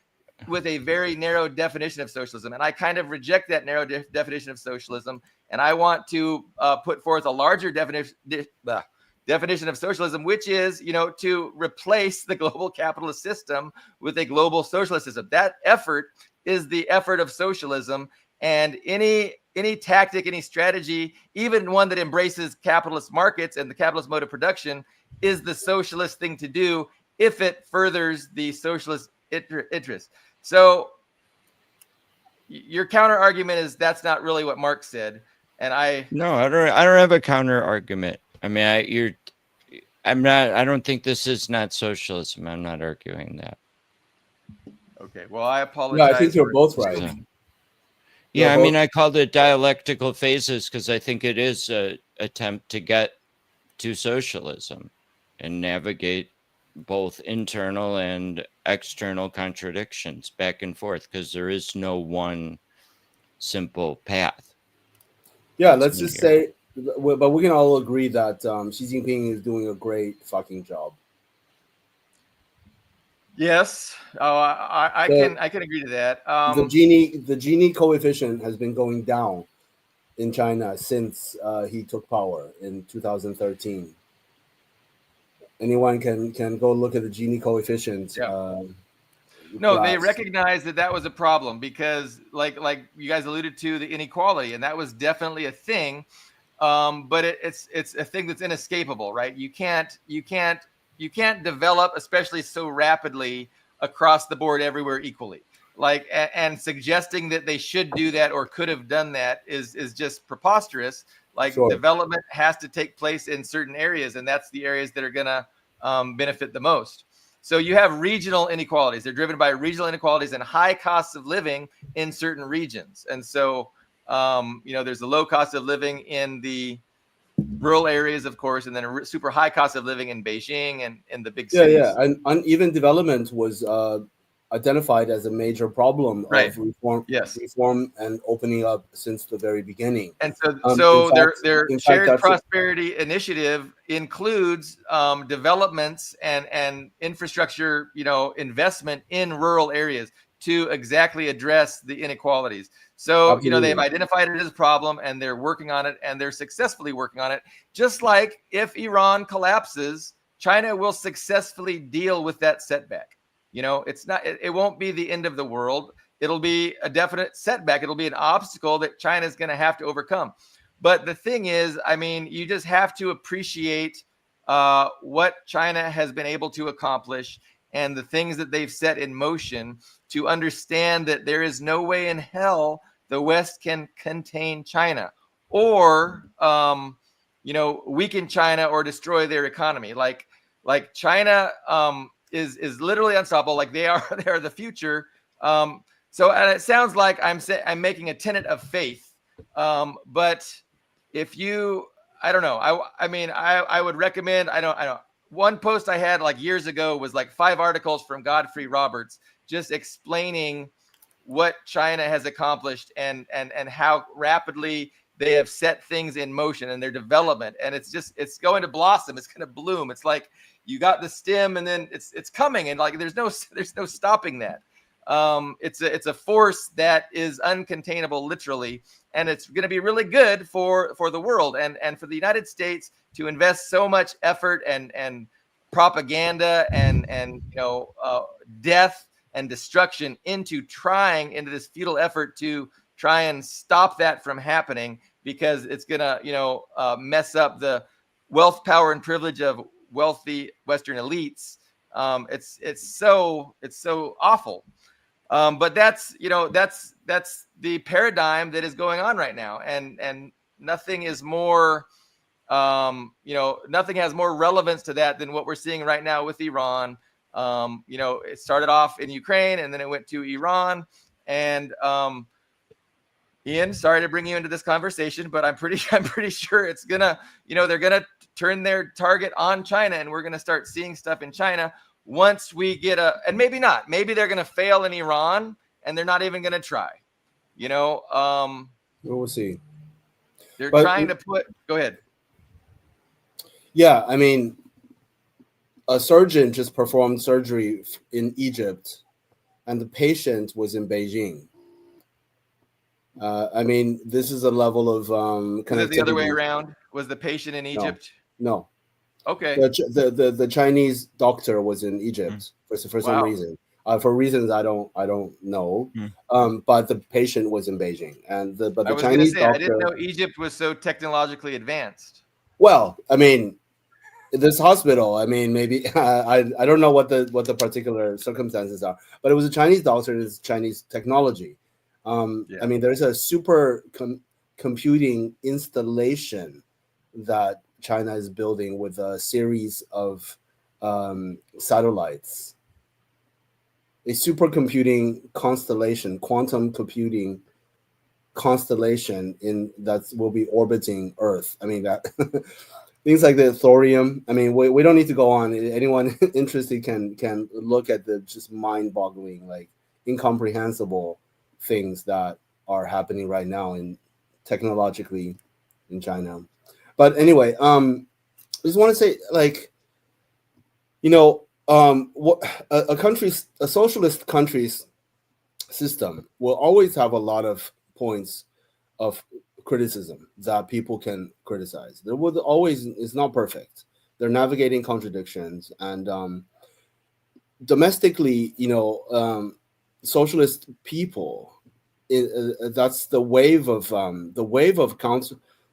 with a very narrow definition of socialism, and I kind of reject that narrow definition of socialism, and I want to put forth a larger definition of socialism, which is, to replace the global capitalist system with a global socialist system. That effort is the effort of socialism, and any tactic, any strategy, even one that embraces capitalist markets and the capitalist mode of production, is the socialist thing to do if it furthers the socialist interest. So your counter argument is that's not really what Marx said, and I don't have a counter argument. I mean, I don't think this is not socialism. I'm not arguing that. Okay, well, I apologize. Yeah, I think you're both right. So, yeah, I mean, I called it dialectical phases because I think it is an attempt to get to socialism and navigate both internal and external contradictions back and forth, because there is no one simple path. Yeah, let's just say, but we can all agree that Xi Jinping is doing a great fucking job. Yes, I can agree to that. The Gini coefficient has been going down in China since he took power in 2013. Anyone can go look at the Gini coefficient. Yeah. No, they recognize that was a problem because, like you guys alluded to, the inequality, and that was definitely a thing. But it's a thing that's inescapable, right? You can't develop, especially so rapidly, across the board everywhere equally. Like, and suggesting that they should do that or could have done that is just preposterous. Like, sure. Development has to take place in certain areas, and that's the areas that are going to benefit the most. So you have regional inequalities. They're driven by regional inequalities and high costs of living in certain regions. And so, there's a low cost of living in the rural areas, of course, and then a super high cost of living in Beijing and in the big cities. Yeah. And uneven development was identified as a major problem of reform and opening up since the very beginning. And so their shared prosperity initiative includes developments and infrastructure, investment in rural areas to exactly address the inequalities. So, Absolutely. They've identified it as a problem and they're working on it, and they're successfully working on it. Just like if Iran collapses, China will successfully deal with that setback. It won't be the end of the world. It'll be a definite setback. It'll be an obstacle that China is going to have to overcome. But the thing is, you just have to appreciate what China has been able to accomplish and the things that they've set in motion to understand that there is no way in hell the West can contain China or, weaken China or destroy their economy. Like China is literally unstoppable. Like they are the future. And it sounds like I'm making a tenet of faith. But if you, I don't know. I would recommend, I don't. One post I had like years ago was like 5 articles from Godfrey Roberts just explaining what China has accomplished and how rapidly they have set things in motion and their development. And it's going to blossom. It's going to bloom. It's like you got the stem and then it's coming, and like there's no stopping that. It's a force that is uncontainable, literally, and it's going to be really good for the world and for the United States to invest so much effort and propaganda and death and destruction into this futile effort to try and stop that from happening, because it's going to mess up the wealth, power, and privilege of wealthy Western elites. It's so awful. But that's the paradigm that is going on right now, and nothing is more, nothing has more relevance to that than what we're seeing right now with Iran. It started off in Ukraine and then it went to Iran. And Ian, sorry to bring you into this conversation, but I'm pretty sure it's gonna, they're gonna turn their target on China, and we're gonna start seeing stuff in China once we get and maybe not. Maybe they're gonna fail in Iran and they're not even gonna try. We'll see. They're trying to put. Go ahead. Yeah, a surgeon just performed surgery in Egypt and the patient was in Beijing. I mean, this is a level of connectivity. Was it the other way around? Was the patient in Egypt? No. Okay. The Chinese doctor was in Egypt for some reason. For reasons I don't know. But the patient was in Beijing, and the Chinese doctor. I didn't know Egypt was so technologically advanced. Well, I mean, this hospital. I mean, maybe I don't know what the particular circumstances are, but it was a Chinese doctor and it's Chinese technology. I mean, there's a super computing installation that China is building with a series of satellites. A supercomputing constellation, quantum computing constellation that will be orbiting Earth. I mean, that things like the thorium. I mean, we don't need to go on. Anyone interested can look at the just mind-boggling, like incomprehensible things that are happening right now technologically in China. But anyway, I just want to say, like, what a socialist country's system will always have a lot of points of criticism that people can criticize. There would always, it's not perfect. They're navigating contradictions, and domestically, socialist people, that's the wave of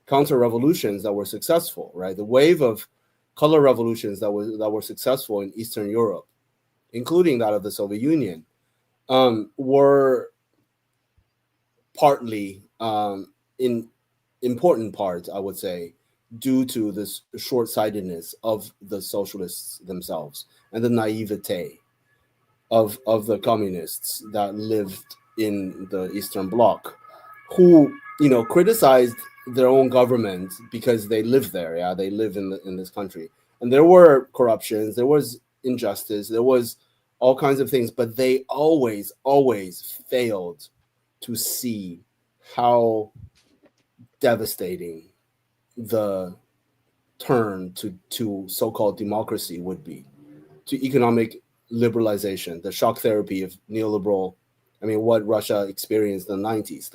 counter revolutions that were successful, right? The wave of color revolutions that were successful in Eastern Europe, including that of the Soviet Union, were partly, in important part, I would say, due to this short-sightedness of the socialists themselves and the naivete of the communists that lived in the Eastern Bloc, who criticized their own government because they live there. Yeah, they live in this country, and there were corruptions, there was injustice, there was all kinds of things, but they always failed to see how devastating the turn to so-called democracy would be, to economic liberalization, the shock therapy of neoliberal. I mean, what Russia experienced in the 90s.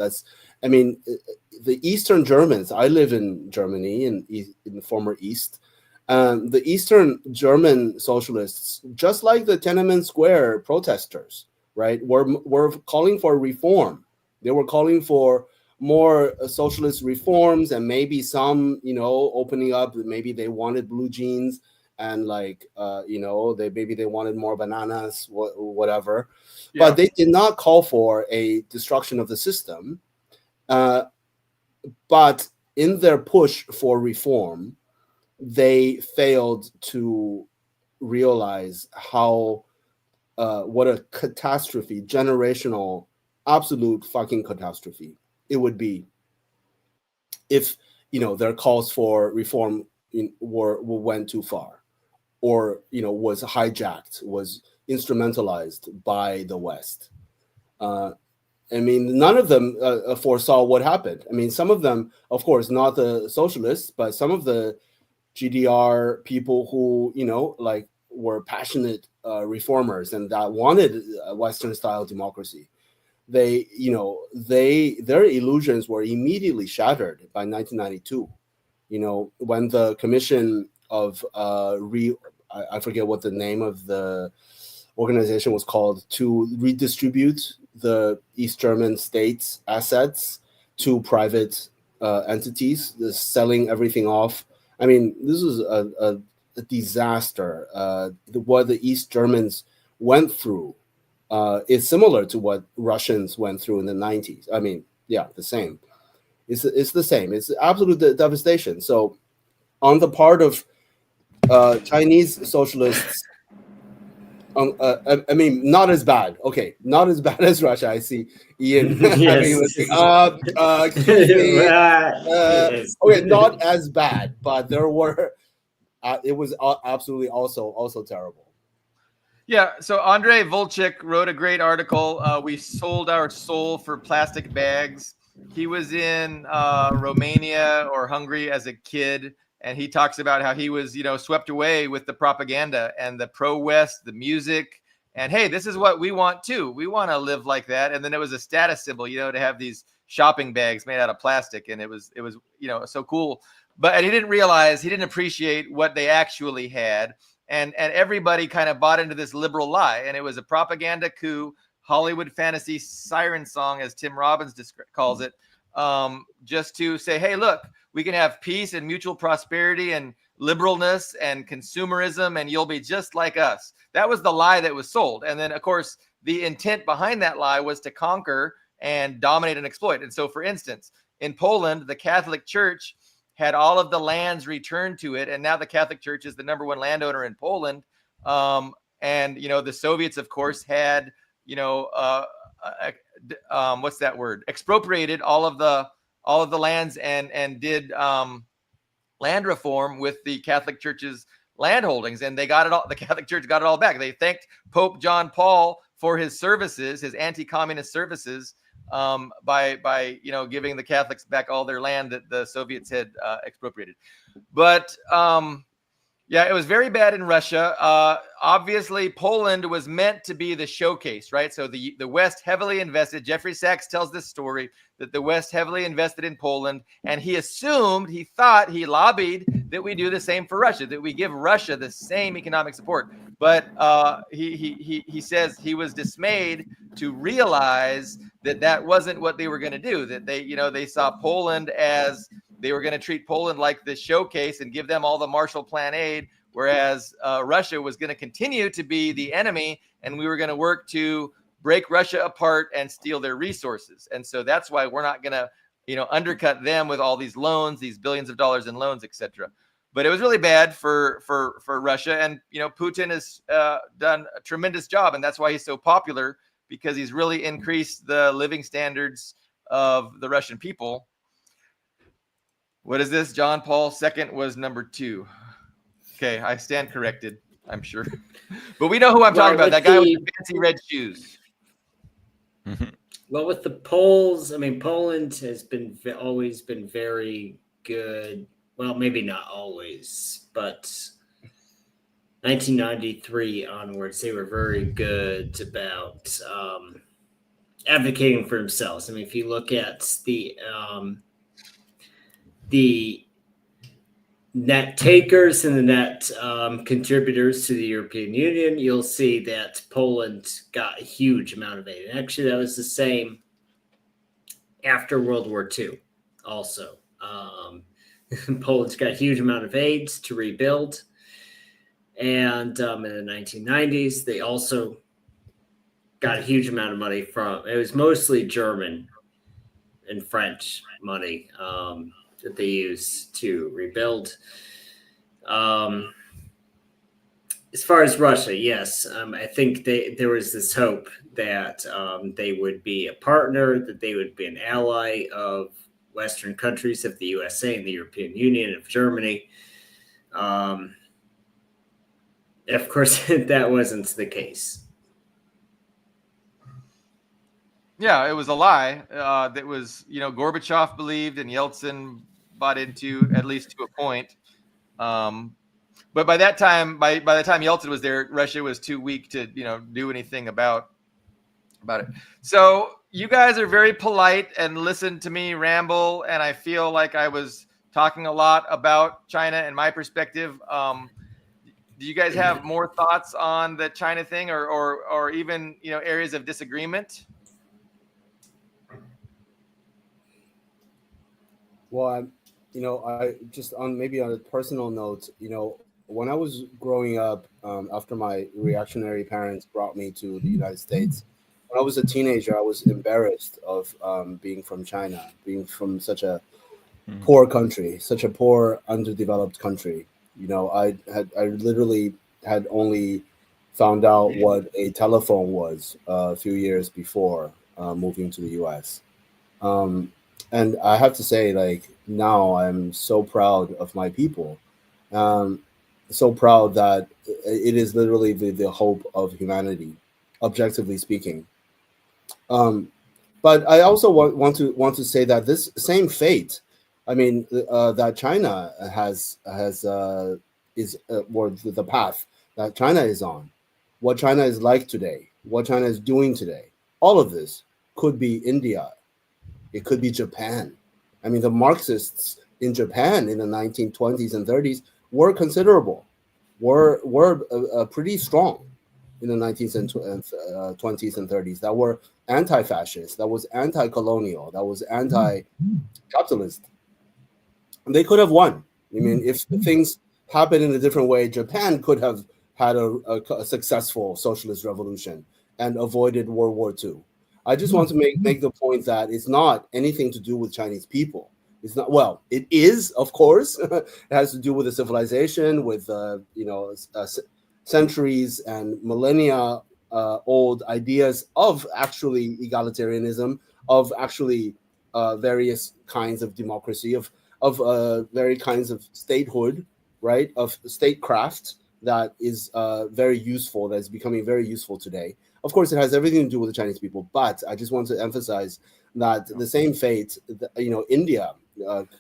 The Eastern Germans, I live in Germany, in the former East. The Eastern German socialists, just like the Tiananmen Square protesters, right, were calling for reform. They were calling for more socialist reforms, and maybe some, opening up. Maybe they wanted blue jeans, and they wanted more bananas, whatever. Yeah. But they did not call for a destruction of the system. But in their push for reform, they failed to realize how what a catastrophe, generational, absolute fucking catastrophe it would be if their calls for reform went too far, or was hijacked, was instrumentalized by the West. I mean, none of them foresaw what happened. I mean, some of them, of course, not the socialists, but some of the GDR people who, were passionate reformers and that wanted a Western-style democracy. Their illusions were immediately shattered by 1992. When the commission of I forget what the name of the organization was called, to redistribute the East German states' assets to private entities, selling everything off. I mean, this was a disaster. What the East Germans went through is similar to what Russians went through in the 90s. I mean, yeah, the same. It's the same. It's absolute devastation. So on the part of Chinese socialists, I mean, not as bad. Okay, not as bad as Russia. I see Ian. Yes. Okay, not as bad, but there were. It was absolutely also terrible. Yeah. So Andrei Volchik wrote a great article. We sold our soul for plastic bags. He was in Romania or Hungary as a kid, and he talks about how he was, swept away with the propaganda and the pro-West, the music, And hey, this is what we want too. We want to live like that. And then it was a status symbol, to have these shopping bags made out of plastic, and it was so cool. But he didn't appreciate what they actually had, and everybody kind of bought into this liberal lie, and it was a propaganda coup, Hollywood fantasy siren song, as Tim Robbins calls it, just to say, hey, look, we can have peace and mutual prosperity and liberalness and consumerism, and you'll be just like us. That was the lie that was sold. And then, of course, the intent behind that lie was to conquer and dominate and exploit. And so, for instance, in Poland, the Catholic Church had all of the lands returned to it, and now the Catholic Church is the number one landowner in Poland. And the Soviets, of course, had what's that word? Expropriated all of the lands and did land reform with the Catholic Church's land holdings, and they got it all. The Catholic Church got it all back. They thanked Pope John Paul for his services, his anti-communist services, by giving the Catholics back all their land that the Soviets had expropriated. But it was very bad in Russia. Obviously, Poland was meant to be the showcase, right? So the West heavily invested. Jeffrey Sachs tells this story that the West heavily invested in Poland, and he lobbied that we do the same for Russia, that we give Russia the same economic support. But he says he was dismayed to realize that wasn't what they were going to do, that they saw Poland as they were going to treat Poland like the showcase and give them all the Marshall Plan aid, whereas Russia was going to continue to be the enemy, and we were going to work to break Russia apart and steal their resources. And so that's why we're not going to, undercut them with all these loans, these billions of dollars in loans, etc. But it was really bad for Russia, and Putin has done a tremendous job, and that's why he's so popular, because he's really increased the living standards of the Russian people. What is this? John Paul II was number 2. Okay, I stand corrected, I'm sure. But we know who I'm talking about, that guy with the fancy red shoes. Well, with the Poles, Poland has always been very good. Well, maybe not always, but 1993 onwards, they were very good about advocating for themselves. If you look at the net takers and the net contributors to the European Union, you'll see that Poland got a huge amount of aid. And actually, that was the same after World War II also. Poland's got a huge amount of aid to rebuild. And in the 1990s, they also got a huge amount of money it was mostly German and French money that they used to rebuild. As far as Russia, yes, I think there was this hope that they would be a partner, that they would be an ally of Western countries, of the USA and the European Union, of Germany. Of course, that wasn't the case. Yeah, it was a lie that was, Gorbachev believed and Yeltsin bought into, at least to a point. But by that time, by the time Yeltsin was there, Russia was too weak to, do anything about it. So you guys are very polite and listen to me ramble, and I feel like I was talking a lot about China and my perspective. Do you guys have more thoughts on the China thing, or even areas of disagreement? Well, I just on a personal note, when I was growing up, after my reactionary parents brought me to the United States, when I was a teenager, I was embarrassed of being from China, being from such a poor country, such a poor, underdeveloped country. I literally had only found out what a telephone was a few years before moving to the U.S. And I have to say, now I'm so proud of my people. So proud that it is literally the hope of humanity, objectively speaking. But I also want to say that this same fate, that China is the path that China is on. what China is like today, what China is doing today, all of this could be India. It could be Japan. I mean, the Marxists in Japan in the 1920s and 30s were considerable, were pretty strong in the 19th and 20s and 30s. That were anti-fascist, that was anti-colonial, that was anti-capitalist. They could have won. I mean, if things happened in a different way, Japan could have had a successful socialist revolution and avoided World War II. I just want to make the point that it's not anything to do with Chinese people. It's not. Well, it is, of course. It has to do with the civilization, with centuries and millennia old ideas of actually egalitarianism, of actually various kinds of democracy, of very kinds of statehood, right? Of statecraft that is very useful. That's becoming very useful today. Of course, it has everything to do with the Chinese people, but I just want to emphasize that the same fate, India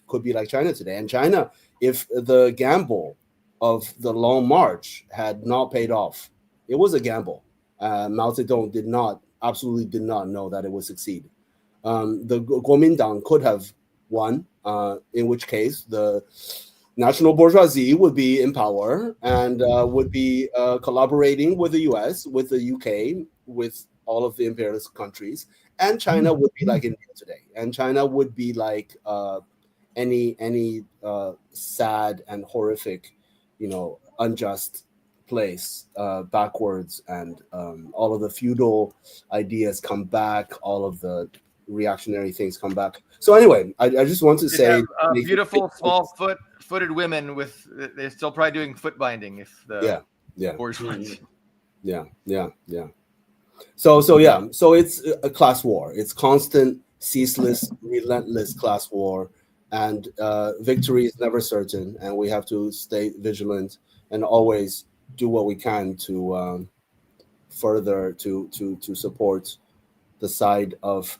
could be like China today. And China, if the gamble of the Long March had not paid off, it was a gamble. Mao Zedong absolutely did not know that it would succeed. The Kuomintang could have won, in which case the national bourgeoisie would be in power and would be collaborating with the US, with the UK, with all of the imperialist countries. And China would be like India today. And China would be like any sad and horrific, unjust place, backwards, and all of the feudal ideas come back, all of the reactionary things come back. So anyway, I just want to say, beautiful small-footed women they're still probably doing foot binding if the bourgeoisie. Yeah. So it's a class war. It's constant, ceaseless, relentless class war, and victory is never certain. And we have to stay vigilant and always do what we can to further to support the side of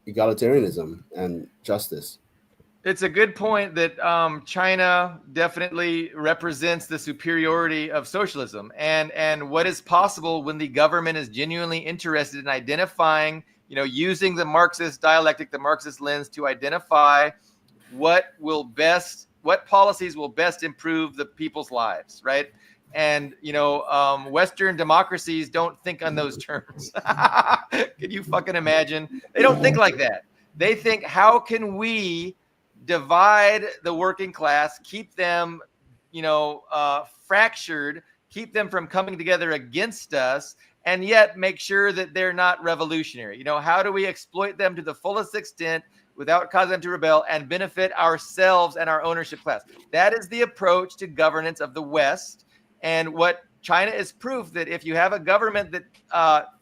egalitarianism and justice. It's a good point that China definitely represents the superiority of socialism and what is possible when the government is genuinely interested in identifying, using the Marxist dialectic, the Marxist lens to identify what policies will best improve the people's lives, right? And Western democracies don't think on those terms. Can you fucking imagine? They don't think like that. They think, how can we divide the working class, keep them, fractured, keep them from coming together against us, and yet make sure that they're not revolutionary? How do we exploit them to the fullest extent without causing them to rebel and benefit ourselves and our ownership class? That is the approach to governance of the West. And what China is proof that if you have a government that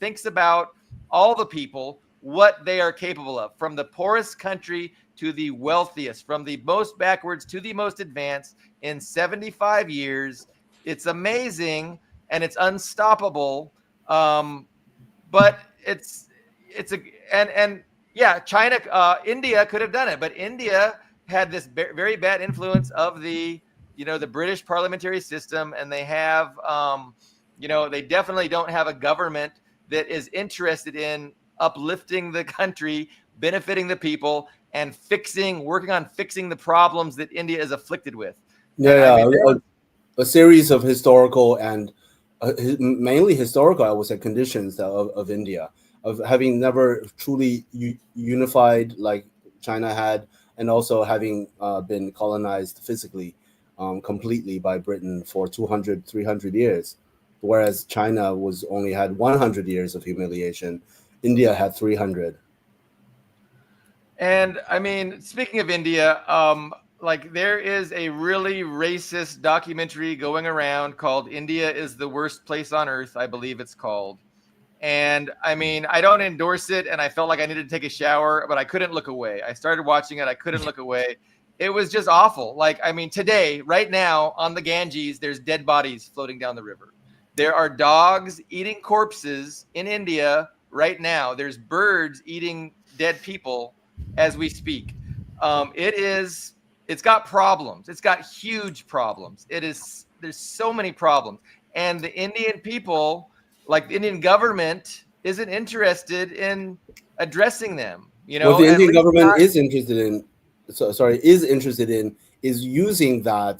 thinks about all the people, what they are capable of, from the poorest country to the wealthiest, from the most backwards to the most advanced in 75 years. It's amazing and it's unstoppable. But India could have done it, but India had this very bad influence of the British parliamentary system, and they have, they definitely don't have a government that is interested in uplifting the country, benefiting the people, and working on fixing the problems that India is afflicted with. A series of historical and mainly historical, I would say, conditions of India, of having never truly unified like China had, and also having been colonized physically completely by Britain for 200, 300 years, whereas China only had 100 years of humiliation. India had 300. And I mean, speaking of India, there is a really racist documentary going around called "India is the Worst Place on Earth," I believe it's called. And I mean, I don't endorse it, and I felt like I needed to take a shower, but I couldn't look away. I started watching it, I couldn't look away. It was just awful. Today, right now, on the Ganges, there's dead bodies floating down the river. There are dogs eating corpses in India right now. There's birds eating dead people as we speak. It's got problems. It's got huge problems. There's so many problems. and the Indian people, like the Indian government, isn't interested in addressing them. What the at Indian least government not- is interested in, is using that,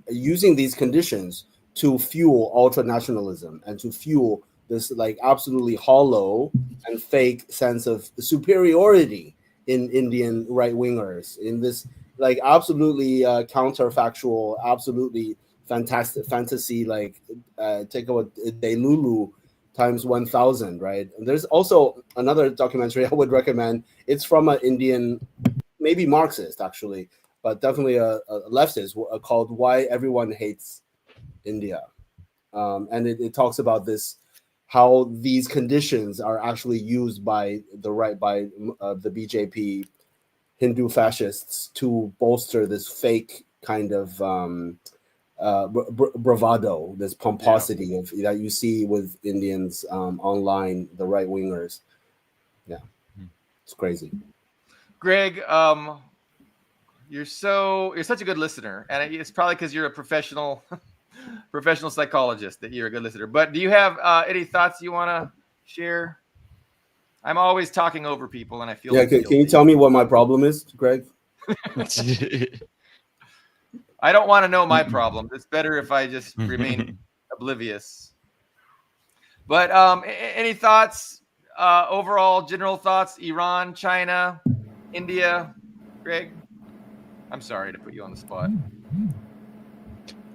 using these conditions to fuel ultra nationalism and to fuel this like absolutely hollow and fake sense of superiority in Indian right wingers, in this like absolutely counterfactual, absolutely fantastic fantasy, like take a Delulu times 1000, right? And there's also another documentary I would recommend. It's from an Indian, maybe Marxist actually, but definitely a leftist, called "Why Everyone Hates India," and it talks about this, how these conditions are actually used by the right, by the BJP Hindu fascists to bolster this fake kind of bravado, this pomposity of that you see with Indians online, the right wingers. Yeah, it's crazy. Greg, you're such a good listener, and it's probably because you're a professional psychologist that you're a good listener. But do you have any thoughts you want to share? I'm always talking over people, and I feel Can you tell me what my problem is, Greg? I don't want to know my problem. It's better if I just remain oblivious. But any thoughts, overall general thoughts? Iran, China, India, Greg? I'm sorry to put you on the spot.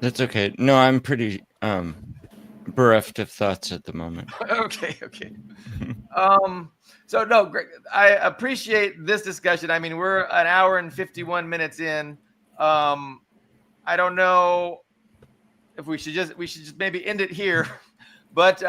That's okay. No, I'm pretty bereft of thoughts at the moment. Okay. So no, Greg, I appreciate this discussion. I mean, we're an hour and 51 minutes in. I don't know if we should just maybe end it here, but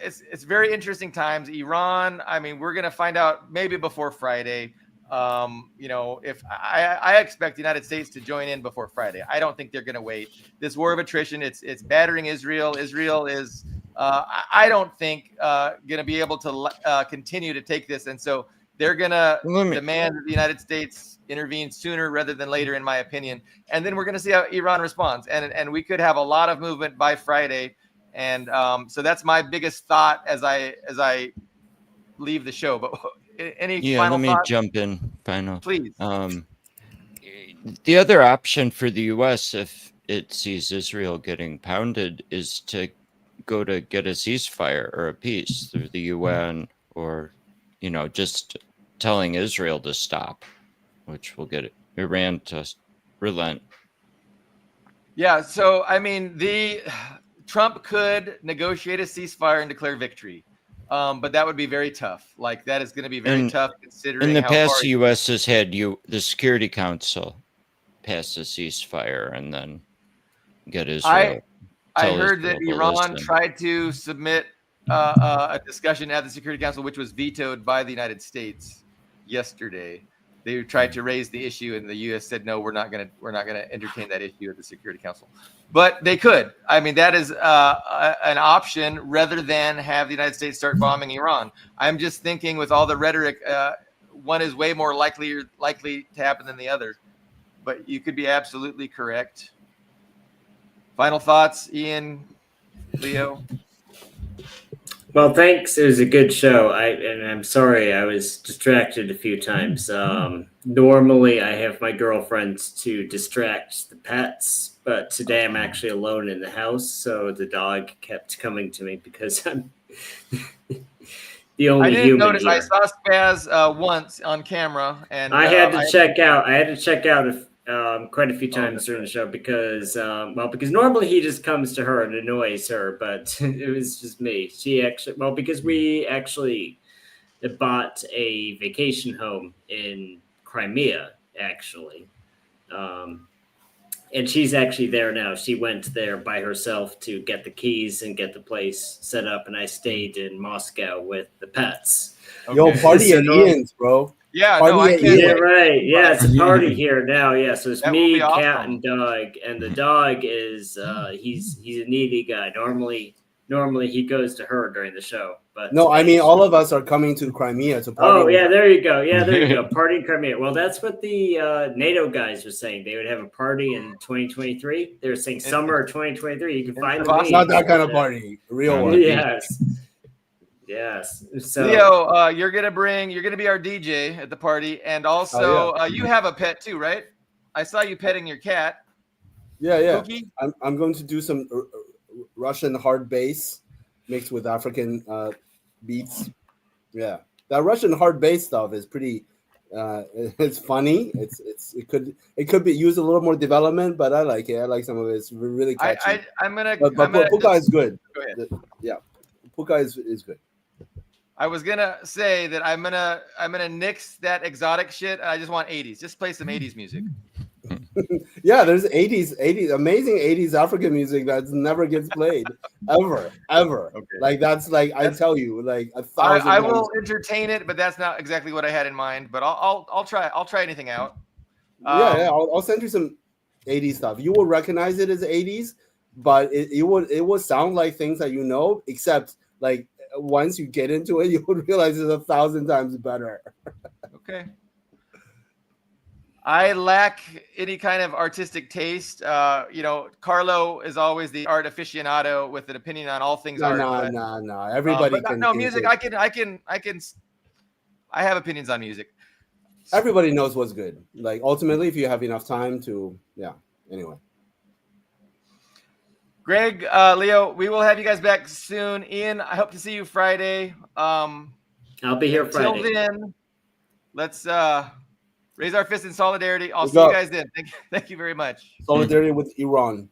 it's very interesting times. Iran, I mean, we're gonna find out maybe before Friday. If I expect the United States to join in before Friday. I don't think they're gonna wait. This war of attrition, it's battering Israel. Israel is I don't think gonna be able to continue to take this, and so they're gonna demand that the United States intervene sooner rather than later, in my opinion. And then we're gonna see how Iran responds, and we could have a lot of movement by Friday. And so that's my biggest thought as I leave the show. But any final let me thoughts? jump in. Final, please. The other option for the U.S., if it sees Israel getting pounded, is to go to get a ceasefire or a peace through the UN, or just telling Israel to stop, which will get Iran to relent. Yeah. So I mean, Trump could negotiate a ceasefire and declare victory. But that would be very tough. Like, that is going to be very tough, considering in the how past, hard the U.S. has had the Security Council pass a ceasefire and then get Israel. I heard that Iran tried to submit a discussion at the Security Council, which was vetoed by the United States yesterday. They tried to raise the issue, and the U.S. said, no, we're not going to entertain that issue at the Security Council. But they could. I mean, that is an option rather than have the United States start bombing Iran. I'm just thinking, with all the rhetoric, one is way more likely to happen than the other. But you could be absolutely correct. Final thoughts, Ian, Leo? Well, thanks. It was a good show. I'm sorry I was distracted a few times. Normally, I have my girlfriends to distract the pets, but today I'm actually alone in the house, so the dog kept coming to me because I'm the only human. I didn't notice. Here. I saw Spaz once on camera, and I had to check out. I had to check out quite a few times during the show because normally he just comes to her and annoys her, but it was just me. She actually, because we actually bought a vacation home in Crimea, actually. And she's actually there now. She went there by herself to get the keys and get the place set up, and I stayed in Moscow with the pets. Okay. Yo, party at Ian's, bro. Yeah, party no, I can't. Yeah, right. Yeah, it's a party here now. Yeah, so it's me, cat, awesome. and dog. And the dog is he's a needy guy. Normally normally he goes to her during the show. But No, I mean all of us are coming to Crimea to party. Oh yeah, there you go. Yeah, there you go. Party in Crimea. Well, that's what the NATO guys were saying. They would have a party in 2023. They were saying summer of 2023. You can find the Not that kind of party, real one. Yes. Yes. So Leo, you're gonna be our DJ at the party, and also you have a pet too, right? I saw you petting your cat. Yeah. Cookie? I'm going to do some Russian hard bass mixed with African beats. Yeah, that Russian hard bass stuff is pretty. It's funny. It could be used a little more development, but I like it. I like some of it. It's really catchy. But Puka is good. Go ahead. Yeah, Puka is good. I was gonna say that I'm gonna nix that exotic shit. I just want 80s. Just play some 80s music. Yeah, there's 80s, amazing 80s African music that never gets played ever. Okay. Like that's I tell you, like 1,000. I will entertain it, but that's not exactly what I had in mind. But I'll try anything out. Yeah, I'll send you some 80s stuff. You will recognize it as 80s, but it would sound like things that you know, except like once you get into it, you would realize it's 1,000 times better. Okay. I lack any kind of artistic taste. Carlo is always the art aficionado with an opinion on all things art. No. Everybody can. No, music. I have opinions on music. Everybody knows what's good. Like ultimately, if you have enough time to, Anyway. Greg, Leo, we will have you guys back soon. Ian, I hope to see you Friday. I'll be here Friday. Until then, let's raise our fist in solidarity. I'll see you guys then. Thank you very much. Solidarity with Iran.